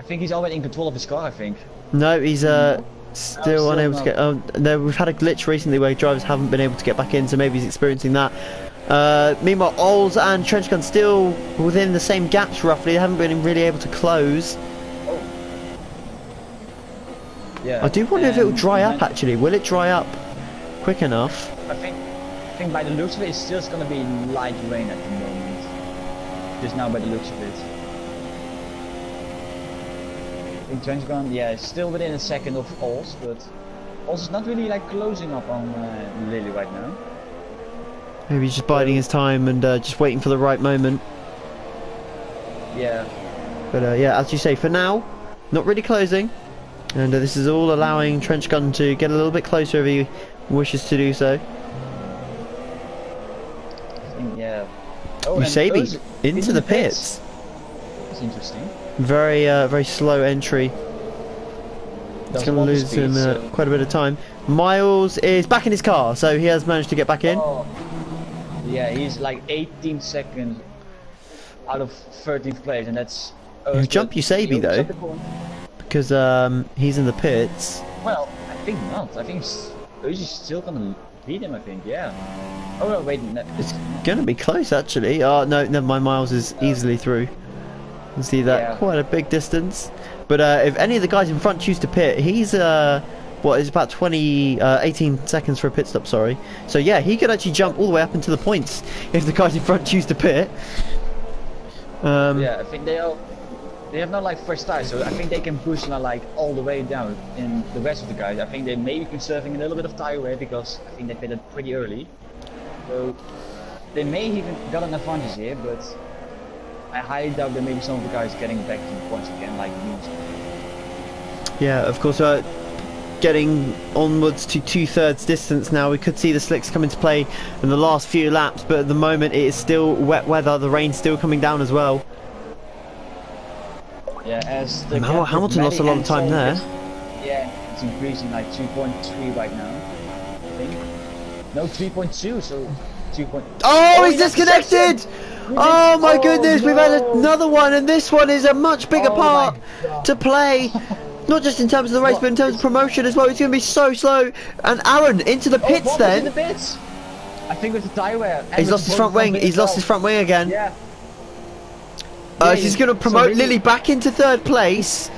think he's already in control of his car, I think. No, he's still still unable to not. get. Oh, no, we've had a glitch recently where drivers haven't been able to get back in, so maybe he's experiencing that. Meanwhile, Ols and Trenchgun still within the same gaps roughly. They haven't been really able to close. Yeah. I do wonder if it will and dry up then- actually. Will it dry up quick enough? I think by the looks of it, it's still gonna be light rain at the moment. Just now by the looks of it. I think Transgun, yeah, it's still within a second of Ols, but Ols is not really like closing up on Lily right now. Maybe he's just biding his time and just waiting for the right moment. Yeah. But yeah, as you say, for now, not really closing. And this is all allowing Trenchgun to get a little bit closer if he wishes to do so. I think, yeah. Oh, and Usabi Oz into the pits. That's interesting. Very, very slow entry. It's Doesn't going to want the lose speed, him so- quite a bit of time. Miles is back in his car, so he has managed to get back in. Oh. Yeah, he's like 18 seconds out of 13th place, and that's. You jump Usabi, he though. opens up the corner. Because he's in the pits. Well, I think not. I think Uzi's still gonna beat him. I think, yeah. Oh no, wait, no, It's going to be close, actually. Oh, no, never mind. Miles is easily through. You can see that Yeah. quite a big distance. But if any of the guys in front choose to pit, he's what is about 18 seconds for a pit stop, sorry. So yeah, he could actually jump all the way up into the points if the guys in front choose to pit. yeah, I think they have not like fresh tires, so I think they can push now like all the way down. In the rest of the guys, I think they may be conserving a little bit of tire wear because I think they pitted pretty early. So they may even got an advantage here, but I highly doubt that maybe some of the guys getting back to the points again, like News. Yeah, of course, getting onwards to 2/3 distance now. We could see the slicks come into play in the last few laps, but at the moment it is still wet weather. The rain's still coming down as well. Yeah, as the How- gap Hamilton with lost a Maddie lot of and time Sol there. Yeah, it's increasing like 2.3 right now. I think. No, 3.2, so 2. Oh, he's disconnected! Oh my goodness, we've had another one, and this one is a much bigger Oh part my God. to play. Not just in terms of the race, but in terms of promotion as well. He's going to be so slow. And Aaron into the pits Bob is then. in the pits. I think with the tire wear. and He's with lost the his front wing. as He's lost well. his front wing again. Yeah. He's going to promote Lily back into third place.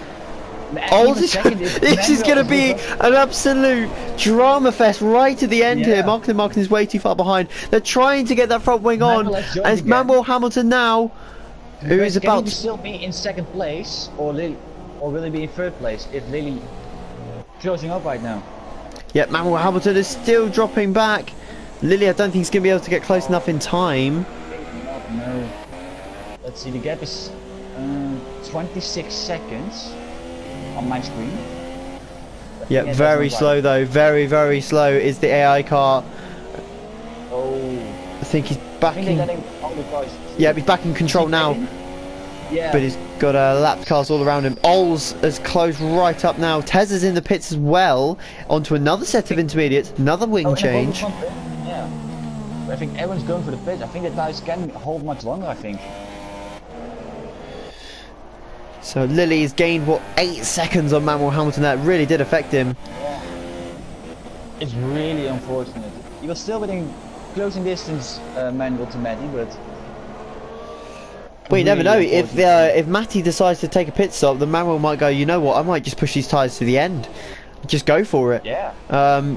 Old is this is going to be an absolute drama fest right at the end here. Yeah. Martin is way too far behind. They're trying to get that front wing on, Manuel has joined and it's again. Manuel Hamilton now, who is about. Can he still be in second place, or will he be in third place if Lily closing up right now? Yeah, Manuel Hamilton is still dropping back. Lily, I don't think he's going to be able to get close enough in time. No. Let's see, the gap is 26 seconds on my screen. Yeah, Yeah, very that's not slow right. though. Very, very slow is the AI car. Oh. I think he's I think they're backing. letting all the guys. Yeah, he's back in control now. Yeah. But he's got lap cars all around him. Ols has closed right up now. Tez is in the pits as well. Onto another set of intermediates. Another wing Oh, and change. Bob is on pit. Yeah. But I think everyone's going for the pit. I think the tires can hold much longer. I think. So Lily's gained, what, 8 seconds on Manuel Hamilton. That really did affect him. It's really unfortunate. He was still within closing distance, Manuel to Maddie, but Well, you never know. Really If Matty decides to take a pit stop, then Manuel might go, you know what, I might just push these tyres to the end. Just go for it. Yeah.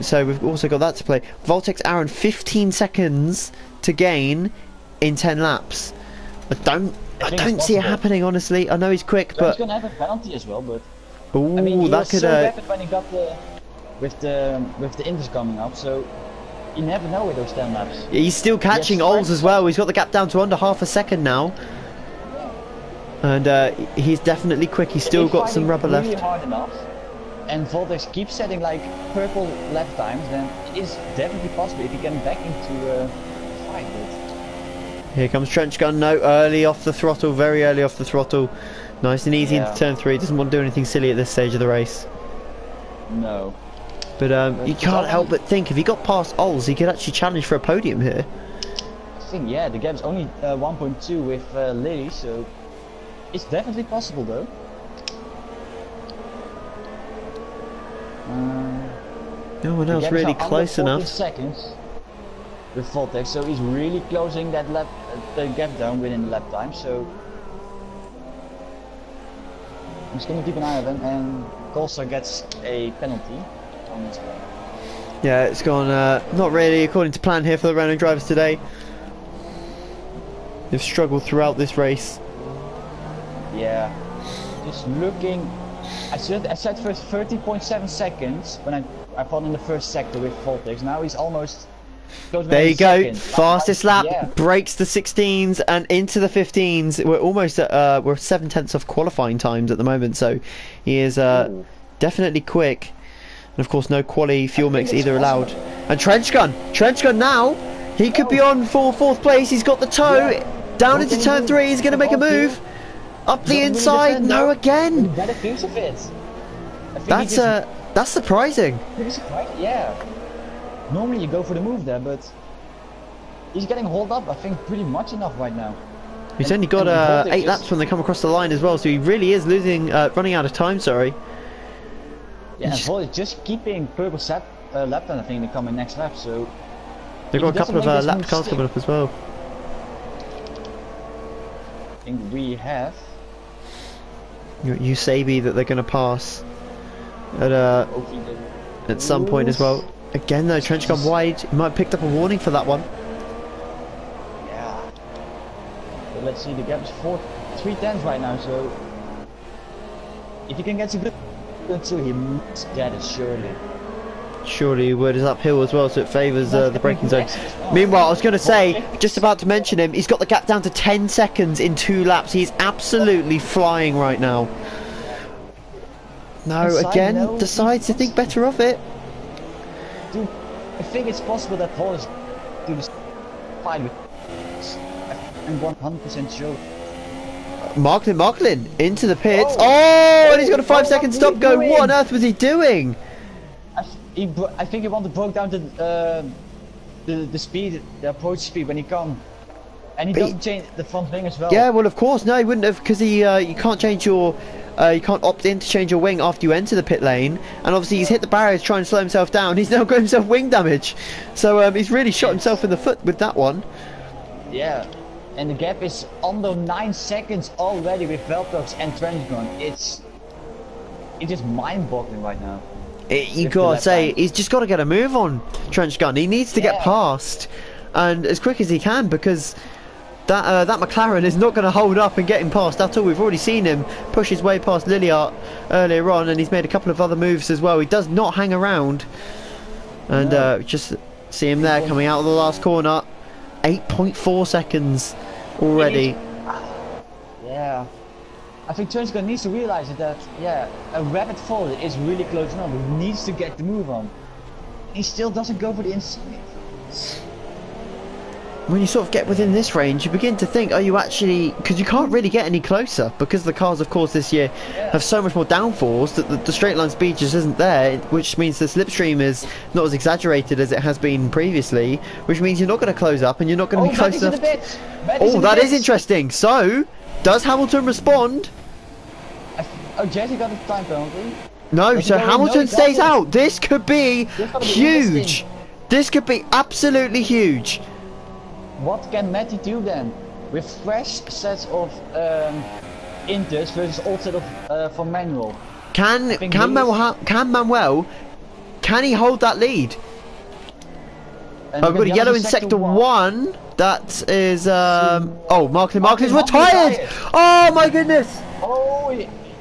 So we've also got that to play. Voltex Aaron, 15 seconds to gain in 10 laps. I don't see it happening, honestly. I know he's quick, but... He's going to have a penalty as well, but... Ooh, I mean, he that was could... so rapid when he got with the inters coming up, so... You never know with those 10 laps. He's still catching Ols as well. He's got the gap down to under half a second now. And he's definitely quick. He's still got some rubber left. Really hard enough, and Voltex keeps setting like purple lap times, then it is definitely possible if you get back into fight with. Here comes Trench Gun. No, early off the throttle, very early off the throttle. Nice and easy into turn 3. Doesn't want to do anything silly at this stage of the race. No. But you can't help but think if he got past Ols, he could actually challenge for a podium here. I think yeah, the gap's only 1.2 with Lily, so it's definitely possible though. No one else really close enough. Seconds with Voltex, so he's really closing that lap, the gap down within the lap time. So I'm just gonna keep an eye on them, and Golstar gets a penalty on this one. Yeah, it's gone not really according to plan here for the random drivers today. They've struggled throughout this race. Yeah, just looking. I said first 30.7 seconds when I thought in the first sector with Voltex. Now he's almost. There you go, fastest lap, breaks the 16s and into the 15s. We're almost at, we're 7/10 off qualifying times at the moment, so he is definitely quick. And of course no quali fuel mix either allowed. And Trench Gun now, he could be on for 4th place. He's got the toe, down into turn 3, he's going to make a move. Up the inside, no again. That's surprising. Yeah. Normally you go for the move there, but he's getting hauled up, I think, pretty much enough right now. He's only got 8 laps when they come across the line as well, so he really is losing, running out of time, sorry. Yeah, and Voltex just keeping purple lap time, I think, in the coming next lap, so... They've got a couple of lap cars coming up as well. I think we have... Usabi that they're going to pass at some point as well. Again though, Trench Gun wide, he might have picked up a warning for that one. Yeah. But let's see, the gap is 3/10 right now, so... If he can get some good two, he must get it, surely. Surely he would. Is uphill as well, so it favours the braking zone. Meanwhile, I was going to say, just about to mention him, he's got the gap down to 10 seconds in 2 laps. He's absolutely flying right now. No, again, decides to think better of it. Dude, I think it's possible that Paul is doing this fine with. I'm 100% sure. Marklin into the pits. Oh, and he's got a 5-second stop go. What on earth was he doing? I think he wanted to broke down the speed, the approach speed when he come. And he doesn't change the front wing as well. Yeah, well of course, no he wouldn't have, because he you can't change your you can't opt in to change your wing after you enter the pit lane, and obviously he's hit the barriers trying to slow himself down. He's now got himself wing damage, so he's really shot himself in the foot with that one. Yeah, and the gap is under 9 seconds already with Veltox and Trench Gun. It's just mind-boggling right now. You gotta say, he's just got to get a move on, Trench Gun. He needs to get past, and as quick as he can, because that McLaren is not going to hold up and get him past at all. We've already seen him push his way past Lilliart earlier on, and he's made a couple of other moves as well. He does not hang around, and just see him there coming out of the last corner. 8.4 seconds already. Yeah. I think Trench Gun needs to realize that, a rapid fall is really close enough. He needs to get the move on. He still doesn't go for the inside. When you sort of get within this range, you begin to think, are you actually... Because you can't really get any closer, because the cars, of course, this year have so much more downforce that the straight line speed just isn't there, which means the slipstream is not as exaggerated as it has been previously, which means you're not going to close up and you're not going to be close enough. Oh, that is interesting. So, does Hamilton respond? Oh, Jesse got a time penalty. No, so Hamilton stays out. This could be huge. This could be absolutely huge. What can Matty do then? with fresh sets of inters versus old set of for manual. Can Manuel can he hold that lead? And I've got a yellow in sector 1. That is oh, Markley's retired. Oh my goodness! Oh,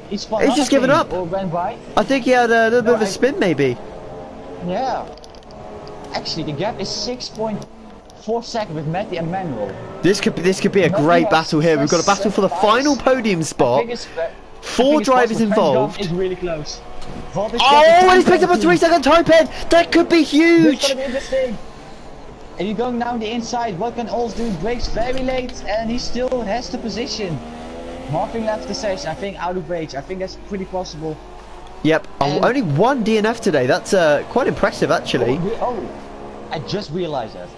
he's just given up. Or went by. I think he had a little bit of a spin, maybe. Yeah. Actually, the gap is 6.4 seconds with Matty and Manuel. This could be a great battle here. We've got a battle for the final podium spot. 4 drivers involved. It's really close. Oh, and he's picked up a 3-second time pen. That could be huge. It's gonna be interesting. And you're going down the inside. What can Ols do? Brakes very late, and he still has the position. Marking left the session. I think out of brakes. I think that's pretty possible. Yep. Only 1 DNF today. That's quite impressive, actually. I just realized that.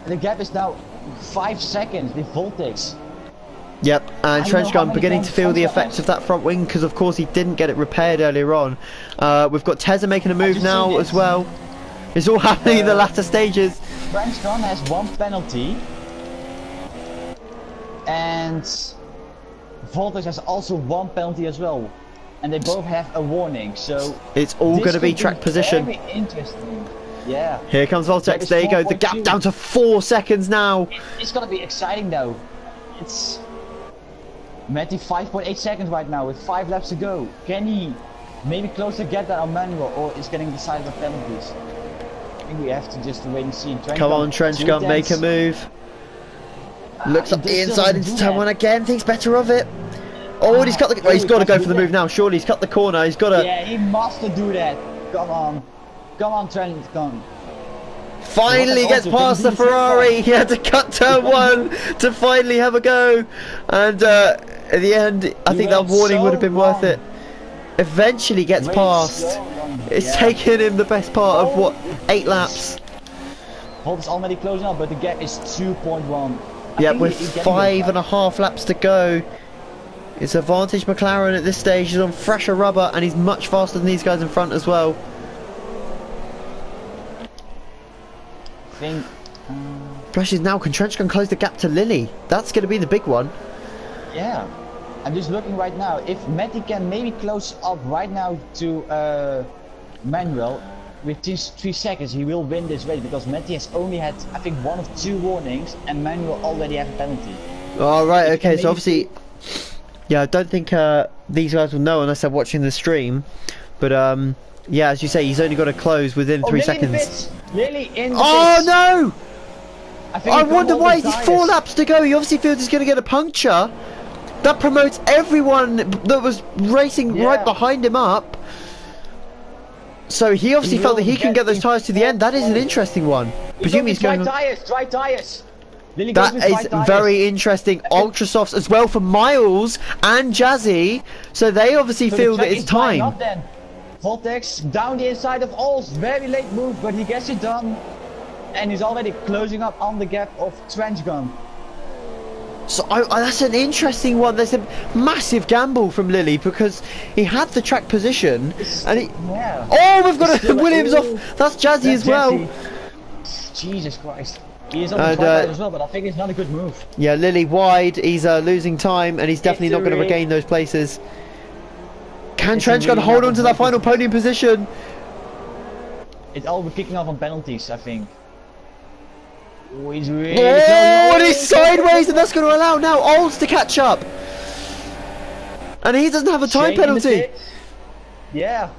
The gap is now 5 seconds with Voltex. Yep, and Trenchgun beginning to feel the effects of that front wing because, of course, he didn't get it repaired earlier on. We've got Tezza making a move now as well. It's all happening in the latter stages. Trenchgun has 1 penalty. And Voltex has also 1 penalty as well. And they both have a warning, so... It's all going to be track position. Very interesting. Yeah. Here comes Voltex. There you go. The gap down to 4 seconds now. It's going to be exciting, though. It's... Matty 5.8 seconds right now with 5 laps to go. Can he maybe close the gap down on manual, or is getting decided on penalties? I think we have to just wait and see. Come on, Trenchgun, make a move. Looks up the inside into turn 1 again. Thinks better of it. Oh, and he's got the. Oh, he's got to go for the move now. Surely he's cut the corner. He's got to. Yeah, he must do that. Come on, Trenchgun. Finally gets past the Ferrari. He had to cut turn 1 to finally have a go, and at the end, I think that warning would have been worth it. Eventually gets past. It's taken him the best part of what, 8 laps. Holt is already closing up, but the gap is 2.1. Yeah, with 5.5 laps to go. It's a Vantage McLaren at this stage. He's on fresher rubber, and he's much faster than these guys in front as well. Flash is now, can Trenchgun close the gap to Lily? That's going to be the big one. Yeah, I'm just looking right now. If Matty can maybe close up right now to Manuel with 3 seconds, he will win this race because Matty has only had, I think, 1 of 2 warnings, and Manuel already has a penalty. Oh, right, okay, so obviously, yeah, I don't think these guys will know unless they're watching the stream, but yeah, as you say, he's only got to close within 3 seconds. Lily in the oh pits. No! I wonder why he's tires. 4 laps to go. He obviously feels he's going to get a puncture. That promotes everyone that was racing right behind him up. So he obviously felt that he can get those tyres to the end. That is an interesting one. Presumably he's going dry tyres. Lily that is very interesting. Ultra softs as well for Miles and Jazzy. So they obviously feel that it's time. Voltex down the inside of Ols. Very late move, but he gets it done. And he's already closing up on the gap of Trenchgun. So that's an interesting one. There's a massive gamble from Lily because he had the track position and he... Yeah. Oh, we've got a Williams off. That's Jazzy as well. Jesus Christ. He is on the side as well, but I think it's not a good move. Yeah, Lily wide. He's losing time and he's definitely not going to regain those places. Can Trenchgun hold on to that final podium position? It's all kicking off on penalties, I think. Oh, he's really and he's sideways, and that's going to allow now Olds to catch up. And he doesn't have a time penalty. Yeah.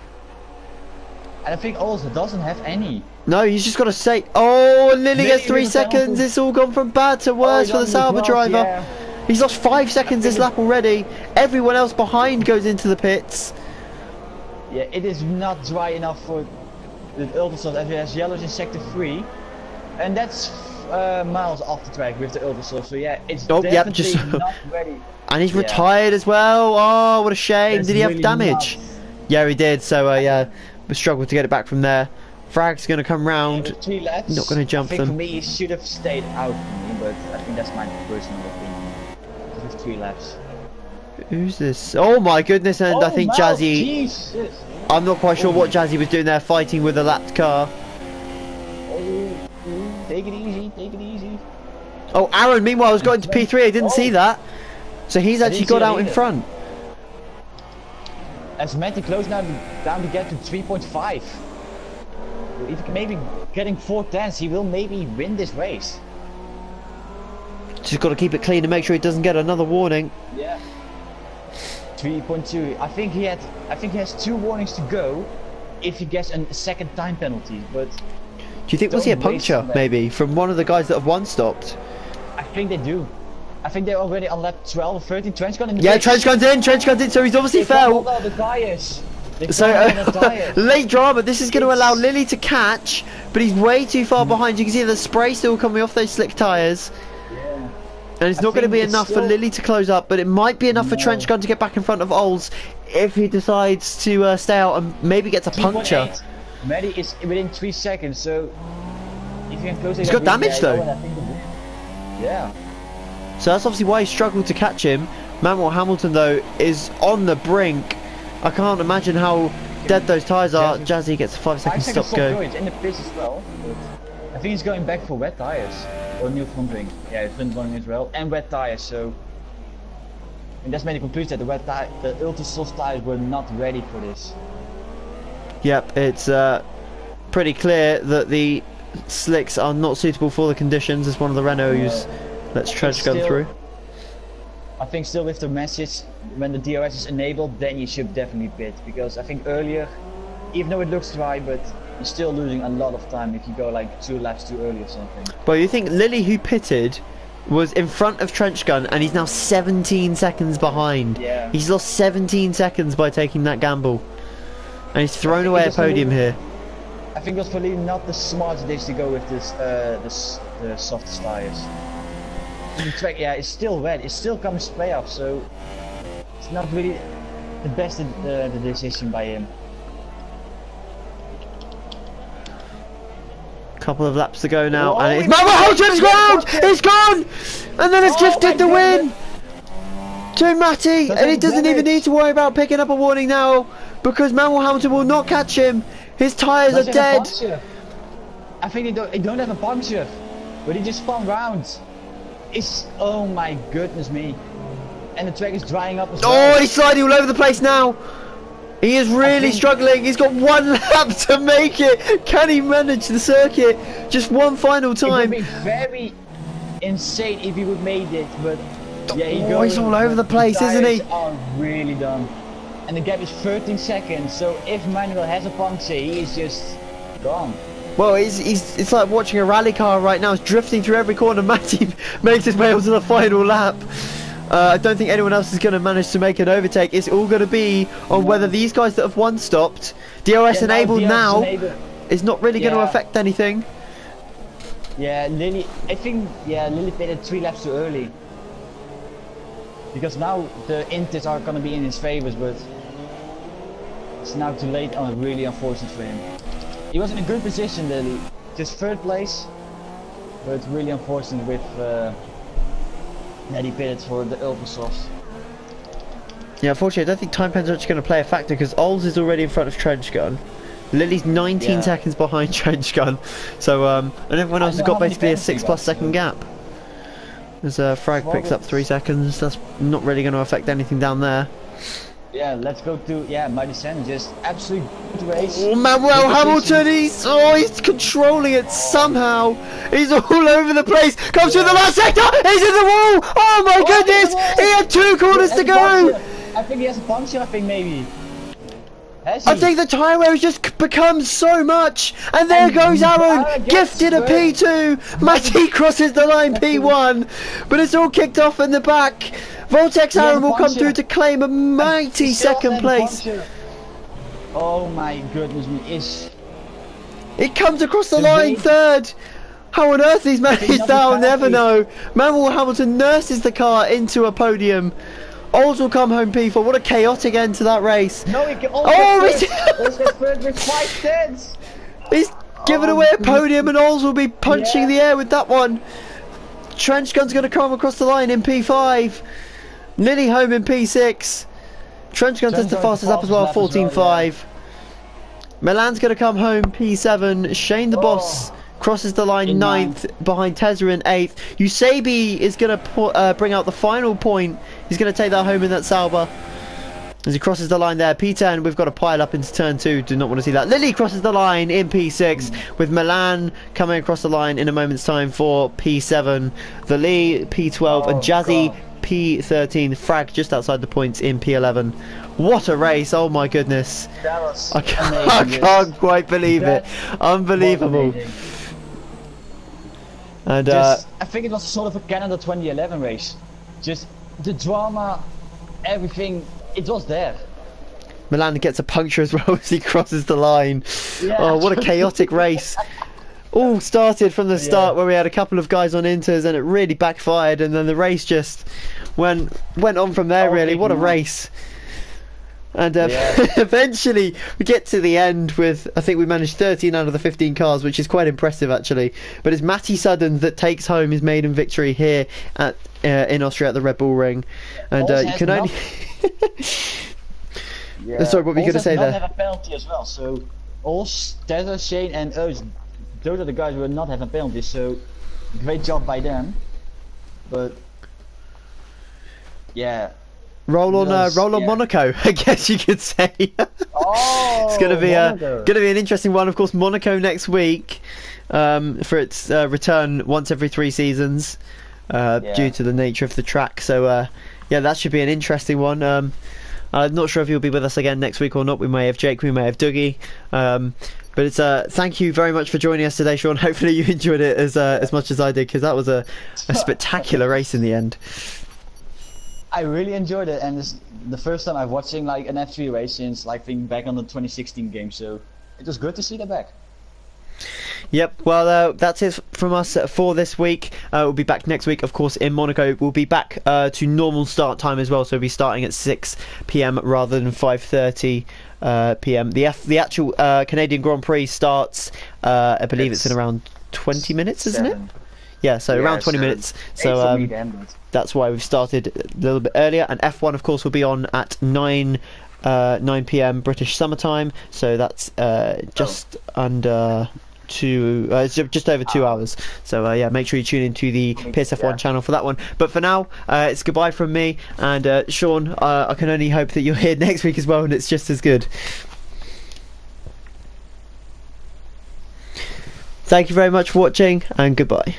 And I think Olds doesn't have any. No, he's just got to say, oh, and Lily gets 3 seconds. It's all gone from bad to worse for the Sauber driver. Yeah. He's lost 5 seconds this lap already. Everyone else behind goes into the pits. Yeah, it is not dry enough for the Ultrasoft as it has yellows in sector 3. And that's miles off the track with the Ultrasoft, so yeah, it's definitely not ready. And he's retired as well. Oh, what a shame. That's did he have really damage? Nuts. Yeah, he did. So yeah, we struggled to get it back from there. Frag's going to come round. Yeah, 3 laps. Not going to jump I think them. For me, he should have stayed out for me, but I think that's my personal opinion. With 3 laps. Who's this? Oh my goodness, and I think Jazzy... Jesus. I'm not quite sure what Jazzy was doing there, fighting with a lapped car. Take it easy, take it easy. Oh, Aaron, meanwhile, has got into P3. I didn't see that. So he's actually got out in front. As Matty close now down to get to 3.5. If maybe getting 4/10, he will maybe win this race. Just got to keep it clean and make sure he doesn't get another warning. Yeah. 3.2. I think he has 2 warnings to go if he gets a second time penalty. But do you think we'll see a puncture maybe from one of the guys that have one stopped? I think they do. I think they're already on lap 12 or 13. Trench gun in the Trench guns in, so he's obviously fell. The tires. So late drama. This is going to allow Lily to catch, but he's way too far behind. You can see the spray still coming off those slick tires. Yeah. And it's not going to be enough for Lily to close up, but it might be enough for Trench Gun to get back in front of Ols if he decides to stay out and maybe gets a puncture. Maddie is within 3 seconds, so if you can close it. He's got damage though. Yeah. So that's obviously why he struggled to catch him. Manuel Hamilton though is on the brink. I can't imagine how dead those tyres are. Jazzy gets a 5-second stop go. It's in the pits as well. I think he's going back for wet tyres. Or new front wing. Yeah, front wing as well. And wet tyres, so... And that's made the conclusion that the ultra soft tyres were not ready for this. Yep, it's pretty clear that the slicks are not suitable for the conditions. As one of the Renaults lets Trench Gun through. I think still with the message, when the DRS is enabled, then you should definitely pit. Because I think earlier, even though it looks dry, but you're still losing a lot of time if you go like 2 laps too early or something. Well, you think Lily, who pitted, was in front of Trench Gun, and he's now 17 seconds behind. Yeah. He's lost 17 seconds by taking that gamble. And he's thrown away a podium here. I think it was probably not the smartest dish to go with this, the softest tyres. The track, yeah, it's still wet. It's still coming spray off, so it's not really the best the decision by him. Couple of laps to go now, and it's Hamilton's ground. It's gone, and then it's gifted the win to Matty, and he doesn't even need to worry about picking up a warning now because Manuel Hamilton will not catch him. His tyres are dead. I think they don't have a puncture, but he just spun round. It's, oh my goodness me. And the track is drying up as well. Oh, he's sliding all over the place now. He is really struggling. He's got 1 lap to make it. Can he manage the circuit? Just one final time. It would be very insane if he would made it, but yeah, he's all over the place, isn't he? Are really done. And the gap is 13 seconds, so if Manuel has a puncture, he is just gone. Well, it's like watching a rally car right now. It's drifting through every corner. Matty makes his way onto the final lap. I don't think anyone else is going to manage to make an overtake. It's all going to be on whether these guys that have one stopped, DRS enabled now, is not really going to affect anything. Yeah, Lily, I think, Lily pitted 3 laps too early. Because now the inters are going to be in his favors, but it's now too late. Oh, really unfortunate for him. He was in a good position, Lily. Just 3rd place, but really unfortunate with that he pitted for the ultra softs. Yeah, unfortunately, I don't think time pen's actually going to play a factor because Ols is already in front of Trench Gun. Lily's 19 seconds behind Trench Gun, so and everyone else has got basically a 6+ second gap. As Frag picks up 3 seconds, that's not really going to affect anything down there. Yeah, let's go to Mighty Sen, just absolute good race. Oh, Manuel Hamilton, he's controlling it somehow. He's all over the place. Comes through the last sector. He's in the wall. Oh my goodness! He had 2 corners to go. I think he has a puncture. I think maybe. I think the tyre wear has just become so much, and there goes Aaron, gifted a P2. Matty crosses the line P1, but it's all kicked off in the back. Voltex Aaron will come through to claim a mighty 2nd place. Oh my goodness me, it comes across the line 3rd. How on earth he's managed that, I'll never know. Manuel Hamilton nurses the car into a podium. Ols will come home P4. What a chaotic end to that race. No, he can with 5 tenths. He's given away a podium, and Ols will be punching the air with that one. Trench Gun's going to come across the line in P5. Lily home in P6. Trench Gun sets the fastest up as well, 14.5. Milan's going to come home P7. Shane the Boss crosses the line In ninth, behind Tezza in 8th. Usabi is going to bring out the final point. He's going to take that home in that Sauber. As he crosses the line there, P10, we've got to pile up into turn 2. Do not want to see that. Lily crosses the line in P6, with Milan coming across the line in a moment's time for P7. The Lee, P12, and Jazzy, God. P13. Frag just outside the points in P11. What a race, oh my goodness. That was I can't quite believe it. Unbelievable. And I think it was sort of a Canada 2011 race. Just the drama, everything, it was there. Milan gets a puncture as well as he crosses the line. Yeah. Oh, what a chaotic race. All started from the start where we had a couple of guys on inters and it really backfired, and then the race just went on from there, really. What a race. And eventually we get to the end with, I think we managed 13 out of the 15 cars, which is quite impressive actually. But it's Matty Sudden that takes home his maiden victory here at in Austria at the Red Bull Ring. And you can only... Sorry, what were you going to say there? Have a penalty as well, so all Tezza, Shane and Oz, those are the guys who will not have a penalty, so great job by them. But yeah, roll on Monaco, I guess you could say. It's going to be an interesting one. Of course, Monaco next week for its return once every 3 seasons due to the nature of the track. So yeah, that should be an interesting one. I'm not sure if he'll be with us again next week or not. We may have Jake, we may have Dougie. But it's thank you very much for joining us today, Sean. Hopefully you enjoyed it as much as I did, because that was a spectacular race in the end. I really enjoyed it, and it's the first time I'm watching like an F3 race since like being back on the 2016 game, so it was good to see that back. Yep, well that's it from us for this week. We'll be back next week, of course, in Monaco. We'll be back to normal start time as well, so we'll be starting at 6 PM rather than 5:30 PM. The actual Canadian Grand Prix starts, I believe it's in around 20 minutes, isn't it? Yeah, so around 20 minutes. So that's why we've started a little bit earlier. And F1, of course, will be on at 9 PM British summertime. So that's just under just over 2 hours. So yeah, make sure you tune into the PSF1 channel for that one. But for now, it's goodbye from me and Sean. I can only hope that you're here next week as well, and it's just as good. Thank you very much for watching, and goodbye.